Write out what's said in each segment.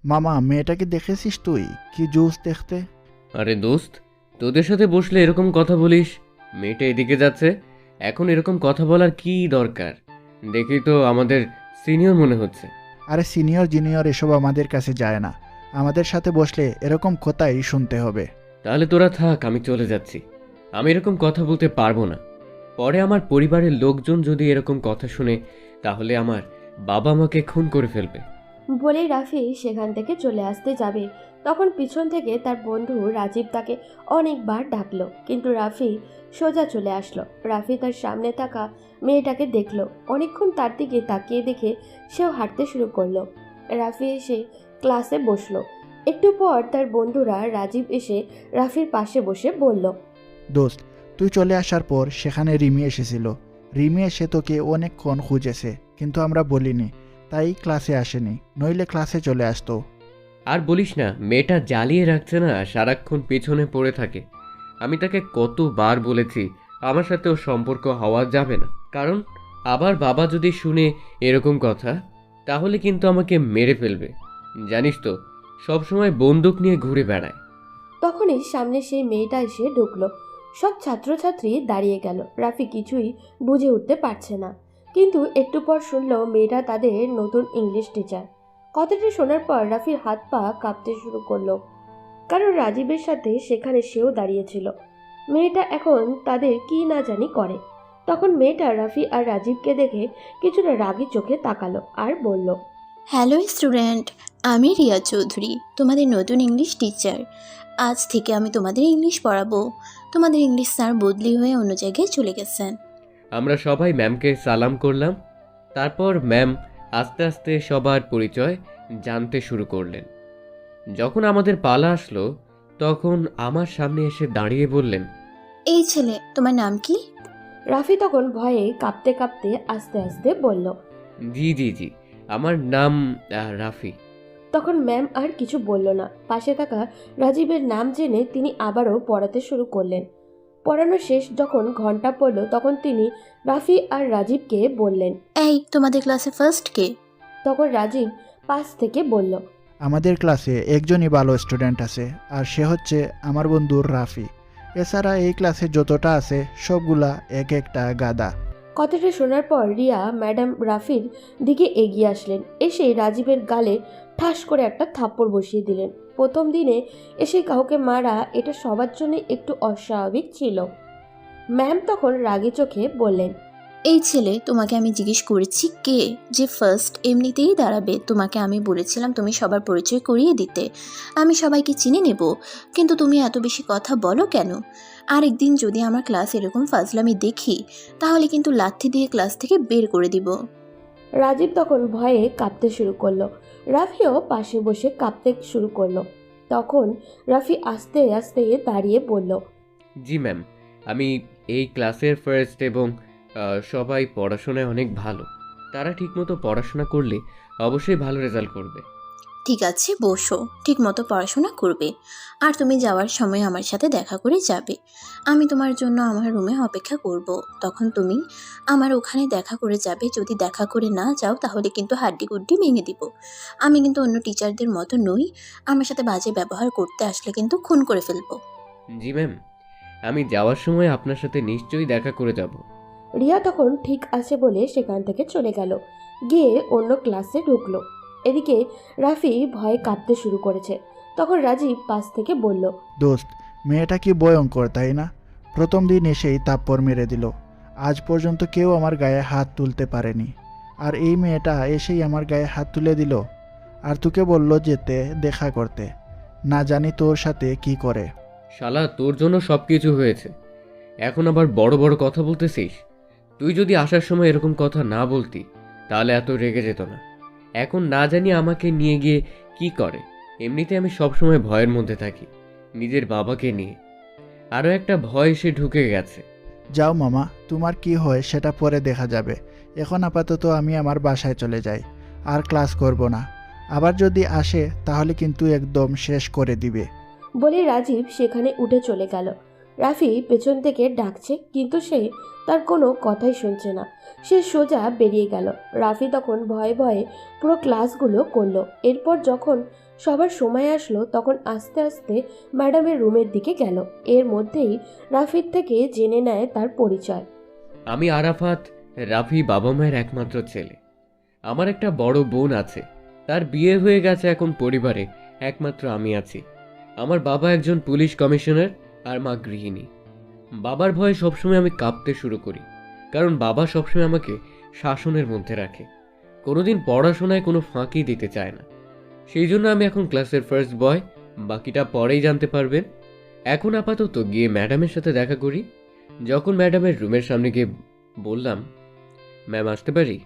মামা, মেয়েটাকে দেখেছিস তুই? কি জুস দেখতে। আরে দোস্ত, তোদের সাথে বসলে এরকম কথা বলিস? মেয়েটা এদিকে যাচ্ছে, এখন এরকম কথা বলার কি দরকার? দেখি তো আমাদের সিনিয়র মনে হচ্ছে। আরে সিনিয়র জুনিয়র এসব আমাদের কাছে যায় না। আমাদের সাথে বসলে এরকম কথাই শুনতে হবে। তাহলে তোরা থাক, আমি চলে যাচ্ছি। আমি এরকম কথা বলতে পারবো না। পরে আমার পরিবারের লোকজন যদি এরকম কথা শুনে, তাহলে আমার বাবা আমাকে খুন করে ফেলবে। বলেই রাফি সেখান থেকে চলে আসতে যাবে, তখন পিছন থেকে তার বন্ধু রাজীব তাকে অনেকবার ডাকলো, কিন্তু রাফি সোজা চলে আসলো। রাফি তার সামনে থাকা মেয়েটাকে দেখলো, অনেকক্ষণ তার দিকে তাকিয়ে দেখে সেও হাঁটতে শুরু করলো। রাফি এসে ক্লাসে বসলো। একটু পর তার বন্ধুরা রাজীব এসে রাফির পাশে বসে বলল, দোস্ত, তুই চলে আসার পর সেখানে রিমি এসেছিল। রিমি এসে তোকে অনেকক্ষণ খুঁজেছে, কিন্তু আমরা বলিনি, তাই ক্লাসে আসেনি, নইলে ক্লাসে চলে আসতো। আর বলিস না, মেয়েটা জ্বালিয়ে রাখছে না, সারাক্ষণ পেছনে পড়ে থাকে। আমি তাকে কতবার বলেছি আমার সাথে ওর সম্পর্ক হওয়া যাবে না, কারণ আবার বাবা যদি শুনে এরকম কথা, তাহলে কিন্তু আমাকে মেরে ফেলবে। জানিস তো, সবসময় বন্দুক নিয়ে ঘুরে বেড়ায়। তখনই সামনে সেই মেয়েটা এসে ঢুকলো। সব ছাত্রছাত্রী দাঁড়িয়ে গেল। রাফি কিছুই বুঝে উঠতে পারছে না, কিন্তু একটু পর শুনলো মেয়েটা তাদের নতুন ইংলিশ টিচার। কথাটা শোনার পর রাফির হাত পা কাঁপতে শুরু করলো, কারণ রাজীবের সাথে সেখানে সেও দাঁড়িয়েছিল। মেয়েটা এখন তাদের কি না জানি করে। তখন মেয়েটা রাফি আর রাজীবকে দেখে কিছুটা রাগী চোখে তাকালো আর বলল, হ্যালো স্টুডেন্ট, আমি রিয়া চৌধুরী, তোমাদের নতুন ইংলিশ টিচার। আজ থেকে আমি তোমাদের ইংলিশ পড়াবো। তোমাদের ইংলিশ স্যার বদলি হয়ে অন্য জায়গায় চলে গেছেন। আমরা সবাই ম্যামকে সালাম করলাম। তারপর ম্যাম আস্তে আস্তে সবার পরিচয় জানতে শুরু করলেন। যখন আমাদের পালা আসলো, তখন আমার সামনে এসে দাঁড়িয়ে বললেন, এই ছেলে, তোমার নাম কি? রাফি তখন ভয়ে কাঁপতে কাঁপতে আস্তে আস্তে বলল, জি জি জি, আমার নাম রাফি। তখন ম্যাম আর কিছু বলল না। পাশে থাকা রাজীবের নাম জেনে তিনি আবারও পড়াতে শুরু করলেন। পড়ানো শেষ যখন ঘন্টা পড়ল, তখন তিনি রাফি আর রাজীবকে বললেন। এই, তোমাদের ক্লাসে ফার্স্ট কে? তখন রাজীব পাশ থেকে বলল, আমাদের ক্লাসে একজনই ভালো স্টুডেন্ট আছে, আর সে হচ্ছে আমার বন্ধু রাফি। এছাড়া এই ক্লাসে যতটা আছে সবগুলা এক একটা গাদা। কথাটা শোনার পর রিয়া ম্যাডাম রাফির দিকে এগিয়ে আসলেন, এসে রাজীবের গালে ঠাস করে একটা থাপ্পড় বসিয়ে দিলেন। প্রথম দিনে এসে কাউকে মারা এটা সবার জন্য একটু অস্বাভাবিক ছিল। ম্যাম তখন রাগী চোখে বললেন, এই ছেলে, তোমাকে আমি জিজ্ঞেস করেছি কে যে ফার্স্ট এমনিতেই দাঁড়াবে। তোমাকে আমি বলেছিলাম তুমি সবার পরিচয় করিয়ে দিতে, আমি সবাইকে চিনে নেব, কিন্তু তুমি এত বেশি কথা বলো কেন? আরেকদিন যদি আমার ক্লাস এরকম ফাজলামি দেখি, তাহলে কিন্তু লাথি দিয়ে ক্লাস থেকে বের করে দিব। রাজীব তখন ভয়ে কাঁপতে শুরু করলো। রাফিও পাশে বসে কাঁপতে শুরু করলো। তখন রাফি আস্তে আস্তে দাঁড়িয়ে বলল, জি ম্যাম, আমি এই ক্লাসের ফার্স্ট, এবং সবাই পড়াশোনায় অনেক ভালো। তারা ঠিকমতো পড়াশোনা করলে অবশ্যই ভালো রেজাল্ট করবে। ঠিক আছে, বসো, ঠিক মতো পড়াশোনা করবে। আর তুমি যাওয়ার সময় আমার সাথে দেখা করে যাবে। আমি তোমার জন্য আমার রুমে অপেক্ষা করব। তখন তুমি আমার ওখানে দেখা করে যাবে। যদি দেখা করে না যাও, তাহলে কিন্তু হাড্ডি গুড্ডি ভেঙে দিব। আমি কিন্তু অন্য টিচারদের মতো নই। আমার সাথে বাজে ব্যবহার করতে আসলে কিন্তু খুন করে ফেলবো। জি ম্যাম, আমি যাওয়ার সময় আপনার সাথে নিশ্চয়ই দেখা করে যাব। রিয়া তখন ঠিক আছে বলে সেখান থেকে চলে গেল, গিয়ে অন্য ক্লাসে ঢুকলো। এদিকে রাফি ভয়ে কাঁপতে শুরু করেছে। তখন রাজীব পাশ থেকে বলল, দোস্ত, মেয়েটা কি ভয়ঙ্কর, তাই না? প্রথম দিন এসেই থাপ্পড় মেরে দিল। আজ পর্যন্ত কেউ আমার গায়ে হাত তুলতে পারেনি, আর এই মেয়েটা এসেই আমার গায়ে হাত তুলে দিল। আর তোকে বলল যেতে দেখা করতে, না জানি তোর সাথে কি করে। শালা, তোর জন্য সব কিছু হয়েছে, এখন আবার বড় বড় কথা বলতেছিস? তুই যদি আসার সময় এরকম কথা না বলতি, তাহলে এত রেগে যেত না। এখন না জানি আমাকে নিয়ে গিয়ে কি করে। এমনিতে আমি সবসময় ভয়ের মধ্যে থাকি, নিজের বাবাকে নিয়ে। আরও একটা ভয় এসে ঢুকে গেছে। যাও মামা, তোমার কি হয় সেটা পরে দেখা যাবে। এখন আপাতত আমি আমার বাসায় চলে যাই, আর ক্লাস করব না। আবার যদি আসে তাহলে কিন্তু একদম শেষ করে দিবে। বলে রাজীব সেখানে উঠে চলে গেল। রাফি পেছন থেকে ডাকছে, কিন্তু সে তার কোনো কথাই শুনছে না। সে সোজা বেরিয়ে গেল। রাফি তখন ভয়ে ভয়ে পুরো ক্লাসগুলো করলো। এরপর যখন সবার সময় আসলো তখন আস্তে আস্তে ম্যাডামের রুমের দিকে গেল। এর মধ্যেই রাফির থেকে জেনে নেয় তার পরিচয়। আমি আরাফাত, রাফি বাবা মায়ের একমাত্র ছেলে। আমার একটা বড় বোন আছে, তার বিয়ে হয়ে গেছে। এখন পরিবারে একমাত্র আমি আছি। আমার বাবা একজন পুলিশ কমিশনার আর মা গৃহিণী। বাবার ভয়ে সবসময় আমি কাঁপতে শুরু করি, কারণ বাবা সবসময় আমাকে শাসনের মধ্যে রাখে, কোনোদিন পড়াশোনায় কোনো ফাঁকি দিতে চায় না। সেই জন্য আমি এখন ক্লাসের ফার্স্ট বয়, বাকিটা পরেই জানতে পারবেন। এখন আপাতত গিয়ে ম্যাডামের সাথে দেখা করি। যখন ম্যাডামের রুমের সামনে গিয়ে বললাম, ম্যাম আসতে পারি?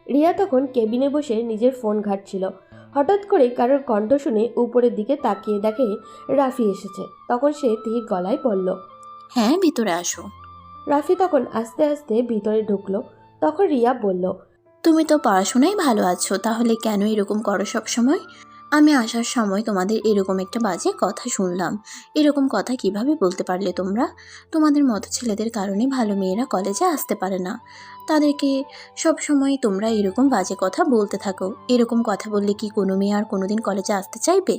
রিয়া তখন কেবিনে বসে নিজের ফোন ঘাঁটছিল। হঠাৎ করে কারোর কণ্ঠ শুনে উপরের দিকে তাকিয়ে দেখে রাফি এসেছে। তখন সে ধীর গলায় বলল, হ্যাঁ, ভিতরে আসো। রাফি তখন আস্তে আস্তে ভিতরে ঢুকলো। তখন রিয়া বলল, তুমি তো পড়াশোনায় ভালো আছো, তাহলে কেন এরকম করো সব সময়? আমি আসার সময় তোমাদের এরকম একটা বাজে কথা শুনলাম। এরকম কথা কিভাবে বলতে পারলে তোমরা? তোমাদের মতো ছেলেদের কারণে ভালো মেয়েরা কলেজে আসতে পারে না। তাদেরকে সব সময় তোমরা এরকম বাজে কথা বলতে থাকো। এরকম কথা বললে কি কোনো মেয়ে আর কোনোদিন কলেজে আসতে চাইবে?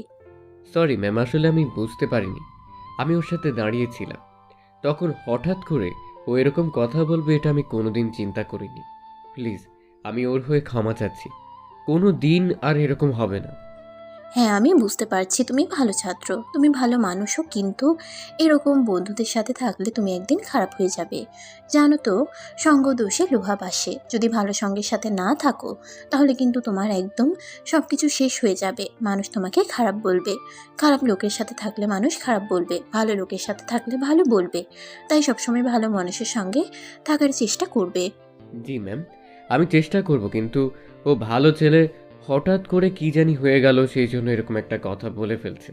সরি ম্যাম, আসলে আমি বুঝতে পারিনি। আমি ওর সাথে দাঁড়িয়েছিলাম, তখন হঠাৎ করে ও এরকম কথা বলবে এটা আমি কোনোদিন চিন্তা করিনি। প্লিজ, আমি ওর হয়ে ক্ষমা চাচ্ছি। কোনো দিন আর এরকম হবে না। হ্যাঁ, আমি বুঝতে পারছি তুমি ভালো ছাত্র, তুমি ভালো মানুষও, কিন্তু এরকম বন্ধুদের সাথে থাকলে তুমি একদিন খারাপ হয়ে যাবে। জানো তো, সঙ্গ দোষে লোহা বাসে। যদি ভালো সঙ্গের সাথে না থাকো তাহলে কিন্তু তোমার একদম সব কিছু শেষ হয়ে যাবে। মানুষ তোমাকে খারাপ বলবে। খারাপ লোকের সাথে থাকলে মানুষ খারাপ বলবে, ভালো লোকের সাথে থাকলে ভালো বলবে। তাই সবসময় ভালো মানুষের সঙ্গে থাকার চেষ্টা করবে। জি ম্যাম, আমি চেষ্টা করব, কিন্তু ও ভালো ছেলে, হঠাৎ করে কি জানি হয়ে গেল, সেই জন্য এরকম একটা কথা বলে ফেলছে।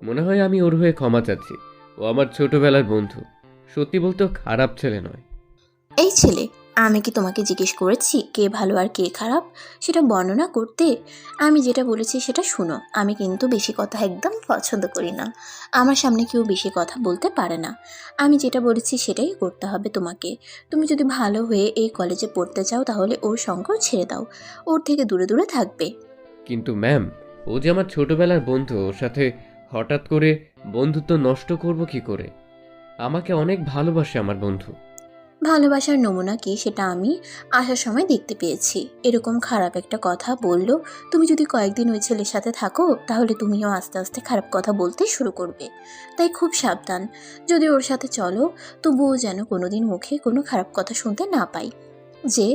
মনে হয় আমি ওর হয়ে ক্ষমা চাচ্ছি। ও আমার ছোটবেলার বন্ধু, সত্যি বলতে ও খারাপ ছেলে নয়। এই ছেলে, আমি কি তোমাকে জিজ্ঞেস করেছি কে ভালো আর কে খারাপ? সেটা বর্ণনা করতে। আমি যেটা বলেছি সেটা শুনো। আমি কিন্তু বেশি কথা একদম পছন্দ করি না। আমার সামনে কেউ বেশি কথা বলতে পারে না। আমি যেটা বলেছি সেটাই করতে হবে তোমাকে। তুমি যদি ভালো হয়ে এই কলেজে পড়তে চাও তাহলে ওর সঙ্গ ছেড়ে দাও। ওর থেকে দূরে দূরে থাকবে। কিন্তু ম্যাম, ও যে আমার ছোটবেলার বন্ধু, ওর সাথে হঠাৎ করে বন্ধুত্ব নষ্ট করব কি করে? আমাকে অনেক ভালোবাসে আমার বন্ধু। ভালোবাসার নমুনা কি সেটা আমি আসার সময় দেখতে পেয়েছি। এরকম খারাপ একটা কথা বললো। তুমি যদি কয়েকদিন ওই ছেলের সাথে থাকো তাহলে তুমিও আস্তে আস্তে খারাপ কথা বলতে শুরু করবে। তাই খুব সাবধান। যদি ওর সাথে চলো তবুও যেন কোনোদিন মুখে কোনো খারাপ কথা শুনতে না পাই। যে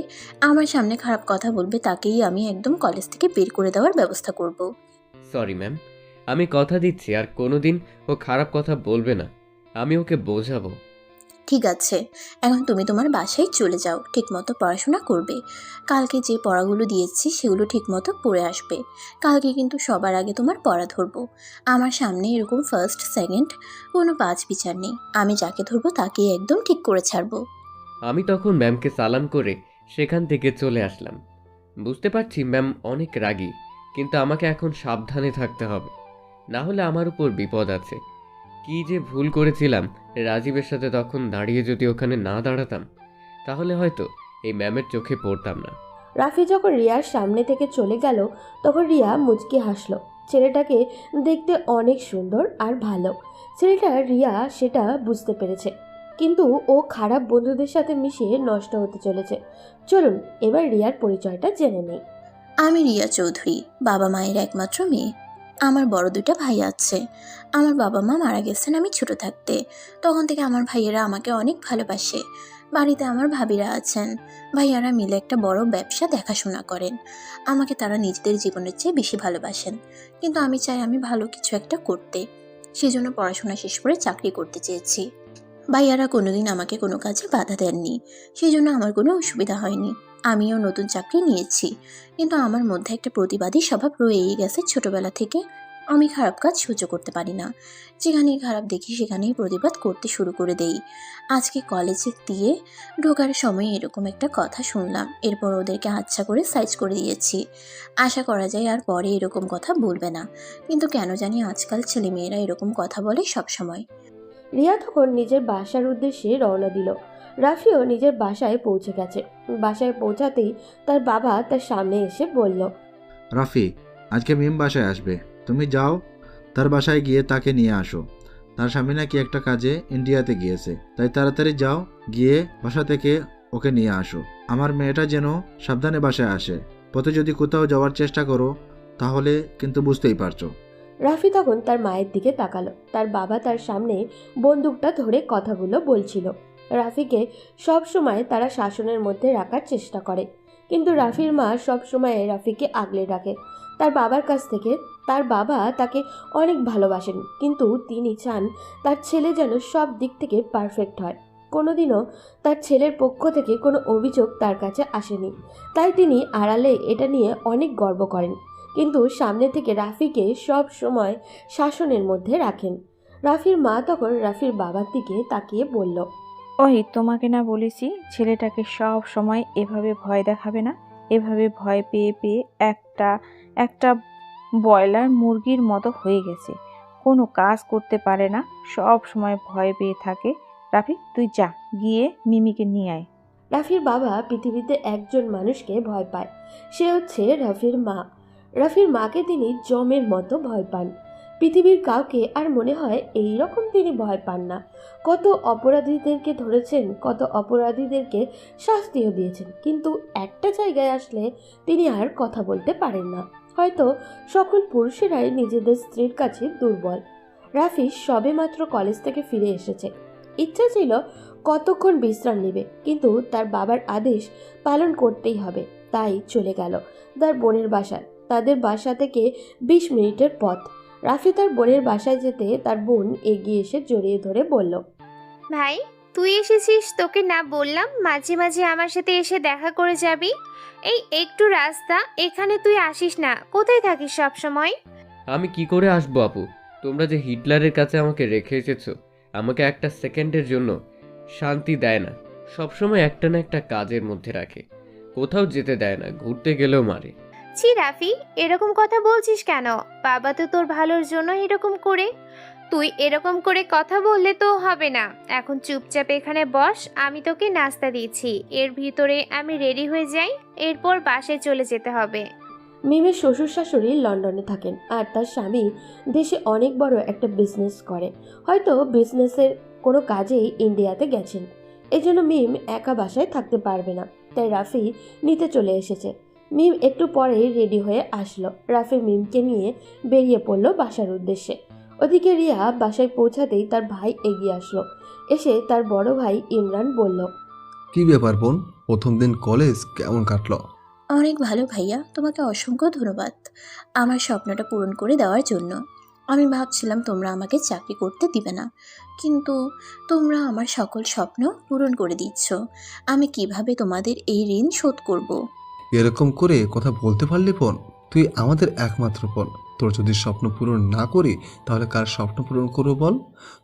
আমার সামনে খারাপ কথা বলবে তাকেই আমি একদম কলেজ থেকে বের করে দেওয়ার ব্যবস্থা করব। সরি ম্যাম, আমি কথা দিচ্ছি আর কোনোদিন ও খারাপ কথা বলবে না। আমি ওকে বোঝাবো। ঠিক আছে, এখন তুমি তোমার বাসায় চলে যাও। ঠিকমতো পড়াশোনা করবে। কালকে যে পড়াগুলো দিয়েছি সেগুলো ঠিকমতো পড়ে আসবে। কালকে কিন্তু সবার আগে তোমার পড়া ধরবো। আমার সামনে এরকম ফার্স্ট সেকেন্ড কোনো বাজ বিচার নেই। আমি যাকে ধরবো তাকেই একদম ঠিক করে ছাড়বো। আমি তখন ম্যামকে সালাম করে সেখান থেকে চলে আসলাম। বুঝতে পারছি ম্যাম অনেক রাগী, কিন্তু আমাকে এখন সাবধানে থাকতে হবে, না হলে আমার উপর বিপদ আছে। কি যে ভুল করেছিলাম, রাজীবের সাথে তখন দাঁড়িয়ে যদি ওখানে না দাঁড়াতাম তাহলে হয়তো এই ম্যামের চোখে পড়তাম না। রাফি যখন রিয়ার সামনে থেকে চলে গেল তখন রিয়া মুচকি হাসলো। ছেলেটাকে দেখতে অনেক সুন্দর আর ভালো। ছেলেটা রিয়া সেটা বুঝতে পেরেছে, কিন্তু ও খারাপ বন্ধুদের সাথে মিশিয়ে নষ্ট হতে চলেছে। চলুন এবার রিয়ার পরিচয়টা জেনে নেই। আমি রিয়া চৌধুরী, বাবা মায়ের একমাত্র মেয়ে। আমার বড় দুটো ভাই আছে। আমার বাবা মা মারা গেছেন আমি ছোট থাকতে। তখন থেকে আমার ভাইয়েরা আমাকে অনেক ভালোবাসে। বাড়িতে আমার ভাবিরা আছেন। ভাইয়ারা মিলে একটা বড় ব্যবসা দেখাশোনা করেন। আমাকে তারা নিজেদের জীবনের চেয়ে বেশি ভালোবাসেন। কিন্তু আমি চাই আমি ভালো কিছু একটা করতে। সেজন্য পড়াশোনা শেষ করে চাকরি করতে চেয়েছি। ভাইয়ারা কোনোদিন আমাকে কোনো কাজে বাধা দেননি। সেই জন্য আমার কোনো অসুবিধা হয়নি। আমিও নতুন চাকরি নিয়েছি, কিন্তু আমার মধ্যে একটা প্রতিবাদী স্বভাব রয়েই গেছে ছোটবেলা থেকে। আমি খারাপ কাজ সহ্য করতে পারি না। যেখানেই খারাপ দেখি সেখানেই প্রতিবাদ করতে শুরু করে দেই। আজকে কলেজে দিয়ে ঢোকার সময় এরকম একটা কথা শুনলাম। এরপর ওদেরকে আচ্ছা করে সাইজ করে দিয়েছি। আশা করা যায় আর পরে এরকম কথা বলবে না। কিন্তু কেন জানি আজকাল ছেলেমেয়েরা এরকম কথা বলে সব সময়। রিয়া তখন নিজের বাসার উদ্দেশ্যে রওনা দিল। রাফিও নিজের বাসায় পৌঁছে গেছে। বাসায় পৌঁছাতেই তার বাবা তার সামনে এসে বলল, রাফি, আজকে মিম বাসায় আসবে, তুমি যাও তার বাসায় গিয়ে তাকে নিয়ে আসো। তার স্বামী নাকি একটা কাজে ইন্ডিয়াতে গিয়েছে, তাই তাড়াতাড়ি যাও, গিয়ে বাসা থেকে ওকে নিয়ে আসো। আমার মেয়েটা যেন সাবধানে বাসায় আসে। পথে যদি কোথাও যাওয়ার চেষ্টা করো তাহলে কিন্তু বুঝতেই পারছো। রাফি তখন তার মায়ের দিকে তাকালো। তার বাবা তার সামনে বন্দুকটা ধরে কথাগুলো বলছিল। রাফিকে সব সময় তারা শাসনের মধ্যে রাখার চেষ্টা করে, কিন্তু রাফির মা সব সময় রাফিকে আগলে রাখে তার বাবার কাছ থেকে। তার বাবা তাকে অনেক ভালোবাসেন, কিন্তু তিনি চান তার ছেলে যেন সব দিক থেকে পারফেক্ট হয়। কোনোদিনও তার ছেলের পক্ষ থেকে কোনো অভিযোগ তার কাছে আসেনি, তাই তিনি আড়ালে এটা নিয়ে অনেক গর্ব করেন, কিন্তু সামনে থেকে রাফিকে সব সময় শাসনের মধ্যে রাখেন। রাফির মা তখন রাফির বাবার দিকে তাকিয়ে বলল, ওই তোমাকে না বলেছি ছেলেটাকে সব সময় এভাবে ভয় দেখাবে না। এভাবে ভয় পেয়ে পেয়ে একটা একটা ব্রয়লার মুরগির মতো হয়ে গেছে, কোনো কাজ করতে পারে না, সব সময় ভয় পেয়ে থাকে। রাফি, তুই যা, গিয়ে মিমিকে নিয়ে আয়। রাফির বাবা পৃথিবীতে একজন মানুষকে ভয় পায়, সে হচ্ছে রাফির মা। রাফির মাকে তিনি জমের মতো ভয় পান। পৃথিবীর কাউকে আর মনে হয় এই রকম তিনি ভয় পান না। কত অপরাধীদেরকে ধরেছেন, কত অপরাধীদেরকে শাস্তিও দিয়েছেন, কিন্তু একটা জায়গায় আসলে তিনি আর কথা বলতে পারেন না। হয়তো সকল পুরুষেরাই নিজেদের স্ত্রীর কাছে দুর্বল। রাফি সবেমাত্র কলেজ থেকে ফিরে এসেছে। ইচ্ছা ছিল কতক্ষণ বিশ্রাম নেবে, কিন্তু তার বাবার আদেশ পালন করতেই হবে, তাই চলে গেল তার বোনের বাসায়। তাদের বাসা থেকে 20 মিনিটের পথ। রাফি তার বোনের বাসায় যেতে তার বোন এগিয়ে এসে জড়িয়ে ধরে বলল, ভাই, তুই এসেছিস, তোকে না বললাম মাঝে মাঝে আমার সাথে এসে দেখা করে যাবি? এই একটু রাস্তা, এখানে তুই আসিস না, কোথায় থাকিস সব সময়? আমি কি করে আসবো আপু? তোমরা যে হিটলারের কাছে আমাকে রেখে এসেছো, আমাকে একটা সেকেন্ডের জন্য শান্তি দেয় না। সবসময় একটা না একটা কাজের মধ্যে রাখে, কোথাও যেতে দেয় না, ঘুরতে গেলেও মারে। ছি রাফি, এরকম কথা বলছিস কেন? বাবা তো তোর ভালোর জন্য এরকম করে। তুই এরকম করে কথা বললে তো হবে না। এখন চুপচাপ এখানে বস, আমি তোকে নাস্তা দিচ্ছি। এর ভিতরে আমি রেডি হয়ে যাই, এরপর বাসায় চলে যেতে হবে। মিমের শ্বশুর শাশুড়ি লন্ডনে থাকেন, আর তার স্বামী দেশে অনেক বড় একটা বিজনেস করে। হয়তো বিজনেসের কোনো কাজেই ইন্ডিয়াতে গেছেন, এজন্য মিম একা বাসায় থাকতে পারবে না, তাই রাফি নিতে চলে এসেছে। মিম একটু পরেই রেডি হয়ে আসলো। রাফি মিমকে নিয়ে বেরিয়ে পড়লো বাসার উদ্দেশ্যে। ওদিকে রিয়া বাসায় পৌঁছাতেই তার ভাই এগিয়ে আসলো। এসে তার বড় ভাই ইমরান বলল, কি ব্যাপার বোন, প্রথম দিন কলেজ কেমন কাটলো? অনেক ভালো ভাইয়া, তোমাকে অসংখ্য ধন্যবাদ আমার স্বপ্নটা পূরণ করে দেওয়ার জন্য। আমি ভাবছিলাম তোমরা আমাকে চাকরি করতে দিবে না, কিন্তু তোমরা আমার সকল স্বপ্ন পূরণ করে দিচ্ছ। আমি কিভাবে তোমাদের এই ঋণ শোধ করব? এরকম করে কথা বলতে পারলি বোন? তুই আমাদের একমাত্র বোন, তোর যদি স্বপ্ন পূরণ না করি তাহলে কার স্বপ্ন পূরণ করবো বল?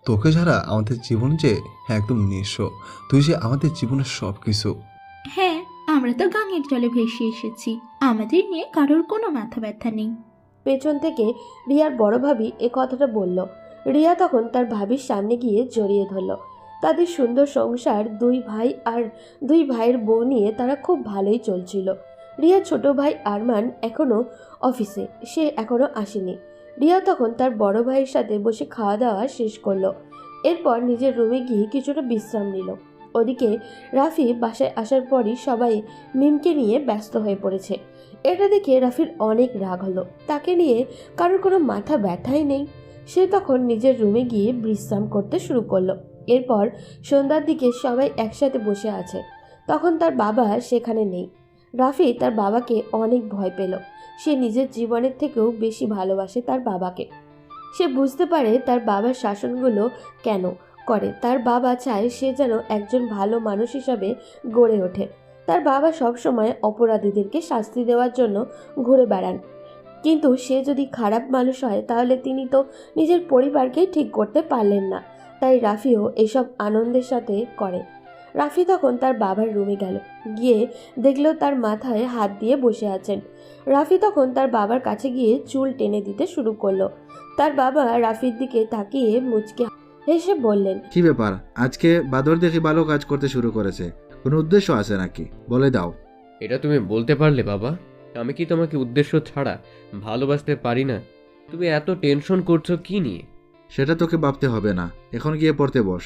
তোকে ছাড়া আমাদের জীবন যে একদম নিঃস্ব, তুই যে আমাদের জীবনের সব কিছু। হ্যাঁ, আমরা তো গাঙের জলে ভেসে এসেছি, আমাদের নিয়ে কারোর কোনো মাথা ব্যথা নেই। পেছন থেকে রিয়ার বড় ভাবি এ কথাটা বলল। রিয়া তখন তার ভাবির সামনে গিয়ে জড়িয়ে ধরল। তাদের সুন্দর সংসার, 2 ভাই আর 2 ভাইয়ের বউ নিয়ে তারা খুব ভালোই চলছিল। রিয়ার ছোট ভাই আরমান এখনও অফিসে, সে এখনও আসেনি। রিয়া তখন তার বড় ভাইয়ের সাথে বসে খাওয়া দাওয়া শেষ করলো। এরপর নিজের রুমে গিয়ে কিছুটা বিশ্রাম নিল। ওদিকে রাফি বাসায় আসার পরই সবাই মিমকে নিয়ে ব্যস্ত হয়ে পড়েছে। এটা দেখে রাফির অনেক রাগ হলো। তাকে নিয়ে কারোর কোনো মাথা ব্যথাই নেই। সে তখন নিজের রুমে গিয়ে বিশ্রাম করতে শুরু করলো। এরপর সন্ধ্যার দিকে সবাই একসাথে বসে আছে, তখন তার বাবা সেখানে নেই। রাফি তার বাবাকে অনেক ভয় পেল। সে নিজের জীবনের থেকেও বেশি ভালোবাসে তার বাবাকে। সে বুঝতে পারে তার বাবার শাসনগুলো কেন করে। তার বাবা চায় সে যেন একজন ভালো মানুষ হিসাবে গড়ে ওঠে। তার বাবা সবসময় অপরাধীদেরকে শাস্তি দেওয়ার জন্য ঘুরে বেড়ান, কিন্তু সে যদি খারাপ মানুষ হয় তাহলে তিনি তো নিজের পরিবারকে ঠিক করতে পারলেন না। তাই রাফিও এসব আনন্দের সাথে করে। রাফি তখন তার বাবার রুমে গেল, গিয়ে দেখলো তার মাথায় হাত দিয়ে বসে আছেন। রাফি তখন তার বাবার কাছে গিয়ে চুল টেনে দিতে শুরু করলো। তার বাবা রাফির দিকে তাকিয়ে মুচকে হেসে বললেন, কি ব্যাপার, আজকে বাদর দেখি ভালো কাজ করতে শুরু করেছে, কোনো উদ্দেশ্য আছে নাকি? বলে দাও। এটা তুমি বলতে পারলে বাবা? আমি কি তোমাকে উদ্দেশ্য ছাড়া ভালোবাসতে পারি না? তুমি এত টেনশন করছো কি নিয়ে? সেটা তোকে ভাবতে হবে না, এখন গিয়ে পড়তে বস।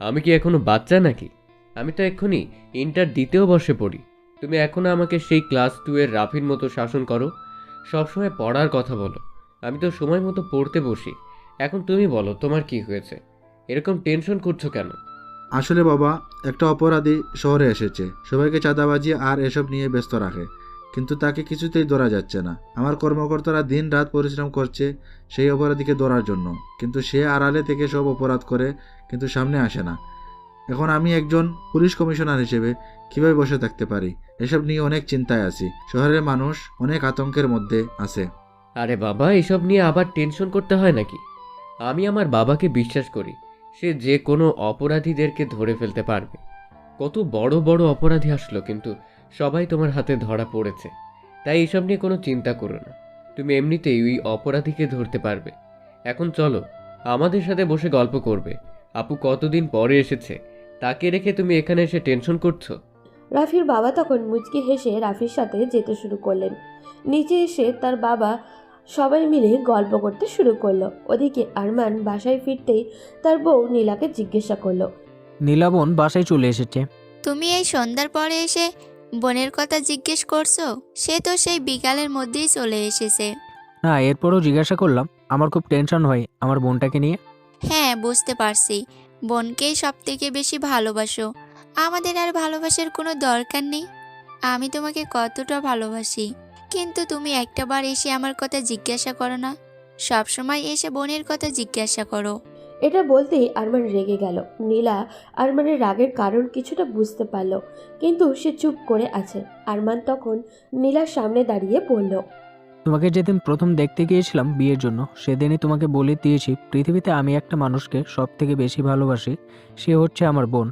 আমি কি এখনো বাচ্চা নাকি? আমি তো এক্ষুনি ইন্টার দিতেও বসে পড়ি। তুমি এখনো আমাকে সেই ক্লাস 2 এর রাফির মতো শাসন করো, সবসময় পড়ার কথা বলো। আমি তো সময় মতো পড়তে বসি। এখন তুমি বলো তোমার কি হয়েছে? এরকম টেনশন করছো কেন? আসলে বাবা, একটা অপরাধী শহরে এসেছে, সবাইকে চাঁদাবাজি আর এসব নিয়ে ব্যস্ত রাখে, কিন্তু তাকে কিছুতেই ধরা যাচ্ছে না। আমার কর্মকর্তারা দিন রাত পরিশ্রম করছে সেই অপরাধীকে ধরার জন্য, কিন্তু সে আড়ালে থেকে সব অপরাধ করে, কিন্তু সামনে আসে না। এখন আমি একজন পুলিশ কমিশনার হিসেবে কিভাবে বসে থাকতে পারি? এসব নিয়ে অনেক চিন্তায় আছি। শহরের মানুষ অনেক আতঙ্কের মধ্যে আছে। আরে বাবা, এসব নিয়ে আবার টেনশন করতে হয় নাকি? আমি আমার বাবাকে বিশ্বাস করি, সে যে কোনো অপরাধীদেরকে ধরে ফেলতে পারবে। কত বড় বড় অপরাধী আসলো, কিন্তু সবাই তোমার হাতে ধরা পড়েছে। তাই এসব নিয়ে কোনো চিন্তা করো না, তুমি এমনিতেই ওই অপরাধীকে ধরতে পারবে। এখন চলো, আমাদের সাথে বসে গল্প করবে। আপু কতদিন পরে এসেছে, তাকে রেখে তুমি এখানে এসে টেনশন করছো? রাফির বাবা তখন মুচকি হেসে রাফির সাথে যেতে শুরু করলেন। নিচে এসে তার বাবা সবাই মিলে গল্প করতে শুরু করলো। ওদিকে আরমান বাসায় ফিরতেই তার বউ নীলাকে জিজ্ঞাসা করলো, নীলা বোন বাসায় চলে এসেছে। তুমি এই সন্ধ্যার পরে এসে বোনের কথা জিজ্ঞেস করছো? সে তো সেই বিকালের মধ্যেই চলে এসেছে। না, এরপরও জিজ্ঞাসা করলাম, আমার খুব টেনশন হয় আমার বোনটাকে নিয়ে। হ্যাঁ, বুঝতে পারছি, বোনকেই সব থেকে বেশি ভালোবাসো। আমাদের আর ভালোবাসার কোনো দরকার নেই। আমি তোমাকে কতটা ভালোবাসি, কিন্তু তুমি একটাবার এসে আমার কথা জিজ্ঞাসা করো না। সবসময় এসে বোনের কথা জিজ্ঞাসা করো। এটা বলতেই আরমান রেগে গেল। নীলা আরমানের রাগের কারণ কিছুটা বুঝতে পারল, কিন্তু সে চুপ করে আছে। আরমান তখন নীলার সামনে দাঁড়িয়ে বলল, তোমাকে যেদিন প্রথম দেখতে গিয়েছিলাম বিয়ের জন্য, সেদিনই তোমাকে বলে দিয়েছি পৃথিবীতে আমি একটা মানুষকে সব থেকে বেশি ভালোবাসি, সে হচ্ছে আমার বোন।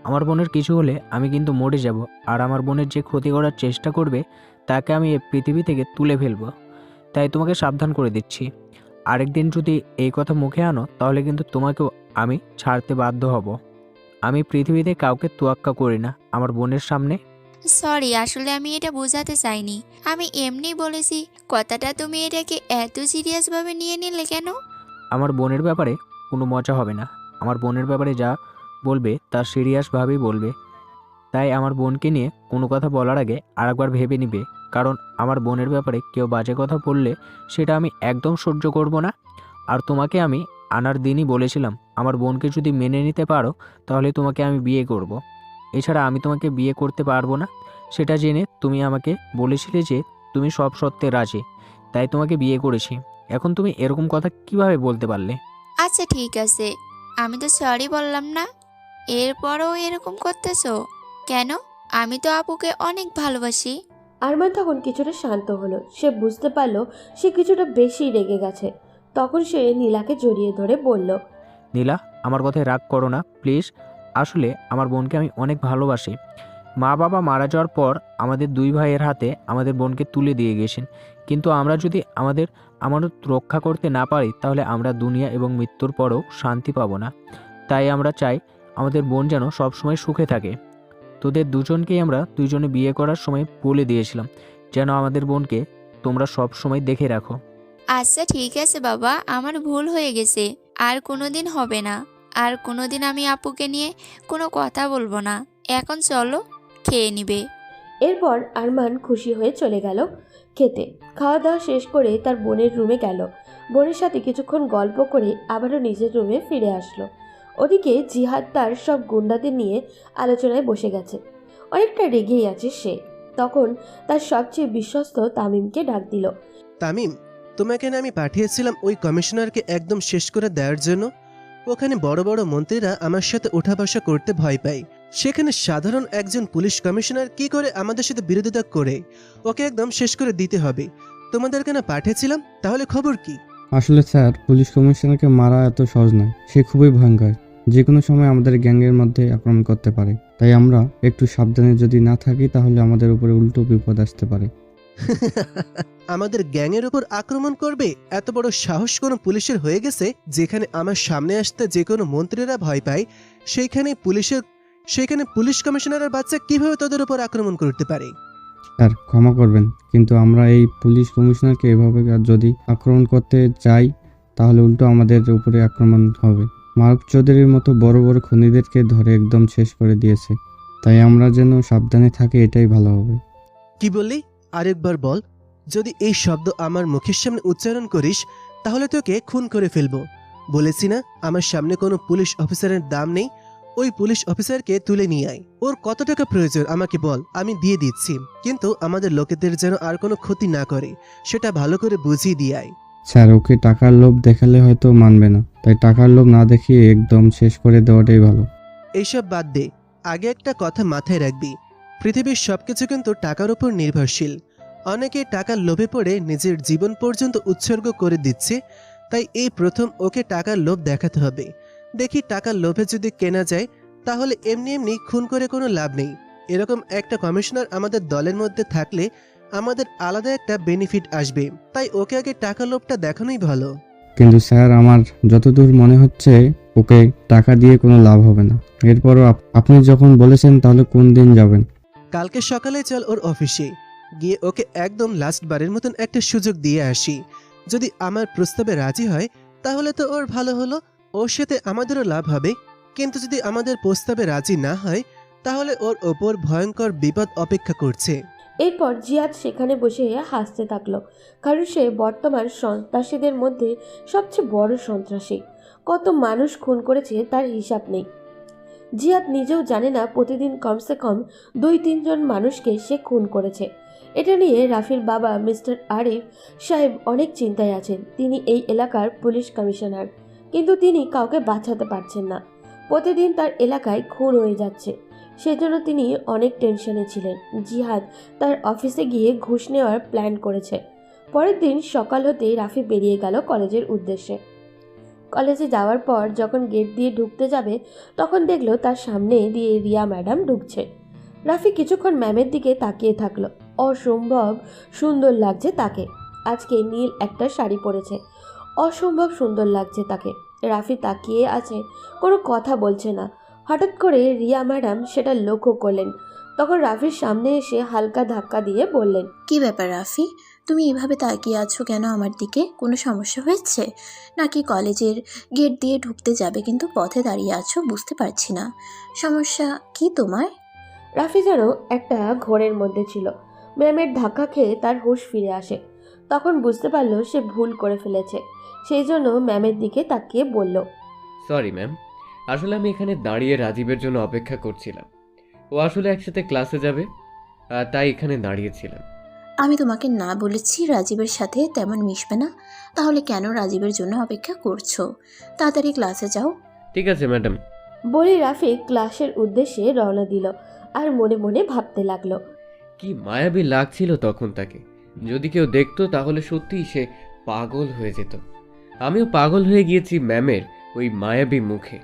আমার বোনের কিছু হলে আমি কিন্তু মরে যাব, আর আমার বোনের যে ক্ষতি করার চেষ্টা করবে তাকে আমি এই পৃথিবী থেকে তুলে ফেলবো। তাই তোমাকে সাবধান করে দিচ্ছি, আরেকদিন যদি এই কথা মুখে আনো তাহলে কিন্তু তোমাকেও আমি ছাড়তে বাধ্য হব। আমি পৃথিবীতে কাউকে তোয়াক্কা করি না আমার বোনের সামনে। সরি, আসলে আমি এটা বোঝাতে চাইনি। আমি এমনি বলেছি। কথাটা তুমি এটাকে এত সিরিয়াসভাবে নিয়ে নিলে কেন? আমার বোনের ব্যাপারে কোনো মজা হবে না। আমার বোনের ব্যাপারে যা বলবে তা সিরিয়াসভাবেই বলবে। তাই আমার বোনকে নিয়ে কোনো কথা বলার আগে আরেকবার ভেবে নিবে, কারণ আমার বোনের ব্যাপারে কেউ বাজে কথা বললে সেটা আমি একদম সহ্য করব না। আর তোমাকে আমি আনার দিনই বলেছিলাম, আমার বোনকে যদি মেনে নিতে পারো তাহলে তোমাকে আমি বিয়ে করব। এছাড়া আমি তোমাকে বিয়ে করতে পারবো না। সেটা জেনে তুমি আমাকে বলেছিলে যে তুমি সব সত্ত্বে রাজি, তাই তোমাকে বিয়ে করেছি। এখন তুমি এরকম কথা কিভাবে বলতে পারলে? আচ্ছা ঠিক আছে, আমি তো সরি বললাম না, এরপরও এরকম করতেছো কেন? আমি তো আপুকে অনেক ভালোবাসি। আরমান তখন কিছুটা শান্ত হলো। সে বুঝতে পারলো সে কিছুটা বেশি রেগে গেছে। তখন সে নীলাকে জড়িয়ে ধরে বলল, নীলা, আমার কথায় রাগ করো না প্লিজ। আসলে আমার বোনকে আমি অনেক ভালোবাসি। মা বাবা মারা যাওয়ার পর আমাদের দুই ভাইয়ের হাতে আমাদের বোনকে তুলে দিয়ে গেছেন, কিন্তু আমরা যদি আমাদের আমানত রক্ষা করতে না পারি তাহলে আমরা দুনিয়া এবং মৃত্যুর পরেও শান্তি পাবো না। তাই আমরা চাই আমাদের বোন যেন সবসময় সুখে থাকে। তোদের দুজনকেই আমরা দুজনে বিয়ে করার সময় বলে দিয়েছিলাম যেন আমাদের বোনকে তোমরা সব সময় দেখে রাখো। আচ্ছা ঠিক আছে বাবা, আমার ভুল হয়ে গেছে, আর কোনোদিন হবে না। আর কোনোদিন আমি আপুকে নিয়ে কোনো কথা বলবো না। এখন চলো, খেয়ে নিবে। এরপর আরমান খুশি হয়ে চলে গেল খেতে। খাওয়া দাওয়া শেষ করে তার বোনের রুমে গেল। বোনের সাথে কিছুক্ষণ গল্প করে আবারও নিজের রুমে ফিরে আসলো। ওদিকে জিহাদ তার সব গুন্ডাদের নিয়ে আলোচনায় বসে গেছে। অনেকটা রেগেই আছে সে। তখন তার সবচেয়ে বিশ্বস্ত তামিমকে ডাক দিল। তামিম, তোমাকে না আমি পাঠিয়েছিলাম ওই কমিশনারকে একদম শেষ করে দেওয়ার জন্য? ওখানে বড় বড় মন্ত্রীরা আমার সাথে ওঠা বসা করতে ভয় পায়, সেখানে সাধারণ একজন পুলিশ কমিশনার কি করে আমাদের সাথে বিরোধিতা করে? ওকে একদম শেষ করে দিতে হবে। তোমাদেরকে না পাঠিয়েছিলাম, তাহলে খবর কি? আসলে স্যার, পুলিশ কমিশনারকে মারা এত সহজ নয়, সে খুবই ভয়ঙ্কর। যে কোনো সময় আমাদের গ্যাংয়ের মধ্যে আক্রমণ করতে পারে। তাই আমরা একটু সাবধানে যদি না থাকি তাহলে আমাদের উপরে উল্টো বিপদ আসতে পারে। আমাদের গ্যাংয়ের উপর আক্রমণ করবে? এত বড় সাহস কোনো পুলিশের হয়ে গেছে? যেখানে আমার সামনে আসতে যে কোনো মন্ত্রীরা ভয় পায়, সেখানে পুলিশ কমিশনারের বাচ্চা কিভাবে তাদের উপর আক্রমণ করতে পারে? স্যার ক্ষমা করবেন, কিন্তু আমরা এই পুলিশ কমিশনারকে এভাবে যদি আক্রমণ করতে চাই তাহলে উল্টো আমাদের উপরে আক্রমণ হবে। মারুফ চৌধুরীর মতো বড় বড় খুনিদেরকে ধরে একদম শেষ করে দিয়েছে, তাই আমরা যেন সাবধানে থাকি, এটাই ভালো হবে। কি বললি? আরেকবার বল। যদি এই শব্দ আমার মুখের সামনে উচ্চারণ করিস তাহলে তোকে খুন করে ফেলবো। বলেছি না আমার সামনে কোনো পুলিশ অফিসারের দাম নেই। ওই পুলিশ অফিসারকে তুলে নিয়ে আয়। ওর কত টাকা প্রয়োজন আমাকে বল, আমি দিয়ে দিচ্ছি, কিন্তু আমাদের লোকেদের যেন আর কোনো ক্ষতি না করে সেটা ভালো করে বুঝিয়ে দিয়ে আয়। স্যার ওকে টাকার লোভ দেখালে হয়তো মানবে না, তাই টাকার লোভ না দেখিয়ে একদম শেষ করে দেওয়াটাই ভালো। এইসব বাদ দে, আগে একটা কথা মাথায় রাখবি, পৃথিবীর সবকিছু কিন্তু টাকার উপর নির্ভরশীল। অনেকে টাকার লোভে পড়ে নিজের জীবন পর্যন্ত উৎসর্গ করে দিচ্ছে, তাই এই প্রথম ওকে টাকার লোভ দেখাতে হবে। দেখি টাকার লোভে যদি কেনা যায় তাহলে এমনি এমনি খুন করে কোনো লাভ নেই। এরকম একটা কমিশনার আমাদের দলের মধ্যে থাকলে আমাদের আলাদা একটা বেনিফিট আসবে, তাই ওকে আগে টাকার লোভটা দেখানোই ভালো। কিন্তু স্যার আমার যতদূর মনে হচ্ছে ওকে টাকা দিয়ে কোনো লাভ হবে না। এরপরও আপনি যখন বলেছেন তাহলে কোন দিন যাবেন? কালকে সকালে চল ওর অফিসে গিয়ে ওকে একদম লাস্ট বারের মতন একটা সুযোগ দিয়ে আসি। যদি আমার প্রস্তাবে রাজি হয় তাহলে তো ওর ভালো হলো, ওর সাথে আমাদেরও লাভ হবে। কিন্তু যদি আমাদের প্রস্তাবে রাজি না হয় তাহলে ওর ওপর ভয়ঙ্কর বিপদ অপেক্ষা করছে। এরপর জিয়াদ সেখানে বসে হাসতে থাকলো, কারণ সে বর্তমান সন্ত্রাসীদের মধ্যে সবচেয়ে বড় সন্ত্রাসী। কত মানুষ খুন করেছে তার হিসাব নেই। জিয়াদ নিজেও জানে না প্রতিদিন কমসে কম 2-3 জন মানুষকে সে খুন করেছে। এটা নিয়ে রাফির বাবা মিস্টার আরিফ সাহেব অনেক চিন্তায় আছেন। তিনি এই এলাকার পুলিশ কমিশনার, কিন্তু তিনি কাউকে বাঁচাতে পারছেন না। প্রতিদিন তার এলাকায় খুন হয়ে যাচ্ছে, সেজন্য তিনি অনেক টেনশনে ছিলেন। জিহাদ তার অফিসে গিয়ে ঘুষ নেওয়ার প্ল্যান করেছে। পরের দিন সকাল হতেই রাফি বেরিয়ে গেল কলেজের উদ্দেশ্যে। কলেজে যাওয়ার পর যখন গেট দিয়ে ঢুকতে যাবে তখন দেখলো তার সামনে দিয়ে রিয়া ম্যাডাম ঢুকছে। রাফি কিছুক্ষণ ম্যামের দিকে তাকিয়ে থাকলো। অসম্ভব সুন্দর লাগছে তাকে। আজকে নীল একটা শাড়ি পরেছে, অসম্ভব সুন্দর লাগছে তাকে। রাফি তাকিয়ে আছে, কোনো কথা বলছে না। হঠাৎ করে রিয়া ম্যাডাম সেটা লক্ষ্য করলেন। তখন রাফির সামনে এসে হালকা ধাক্কা দিয়ে বললেন, কি ব্যাপার রাফি, তুমি এভাবে তাকিয়ে আছো কেন আমার দিকে? কোনো সমস্যা হয়েছে নাকি? কলেজের গেট দিয়ে ঢুকতে যাবে কিন্তু পথে দাঁড়িয়ে আছো, বুঝতে পারছি না। সমস্যা কি তোমার? রাফি যেন একটা ঘোরের মধ্যে ছিল। ম্যামের ধাক্কা খেয়ে তার হুঁশ ফিরে আসে। তখন বুঝতে পারলো সে ভুল করে ফেলেছে। সেই জন্য ম্যামের দিকে তাকিয়ে বলল, সরি ম্যাম, আসলে আমি এখানে দাঁড়িয়ে রাজীবের জন্য অপেক্ষা করছিলাম। ও আসলে একসাথে ক্লাসে যাবে, তাই এখানে দাঁড়িয়েছিলাম। আমি তোমাকে না বলেছি রাজীবের সাথে তেমন মিশবে না? তাহলে কেন রাজীবের জন্য অপেক্ষা করছো? তাড়াতাড়ি ক্লাসে যাও। ঠিক আছে ম্যাডাম। বলে রাফি ক্লাসের উদ্দেশ্যে রওনা দিল আর মনে মনে ভাবতে লাগলো, কি মায়াবী লাগছিল তখন তাকে। যদি কেউ দেখতো তাহলে সত্যিই সে পাগল হয়ে যেত। আমিও পাগল হয়ে গিয়েছি ম্যামের ওই মায়াবী মুখে।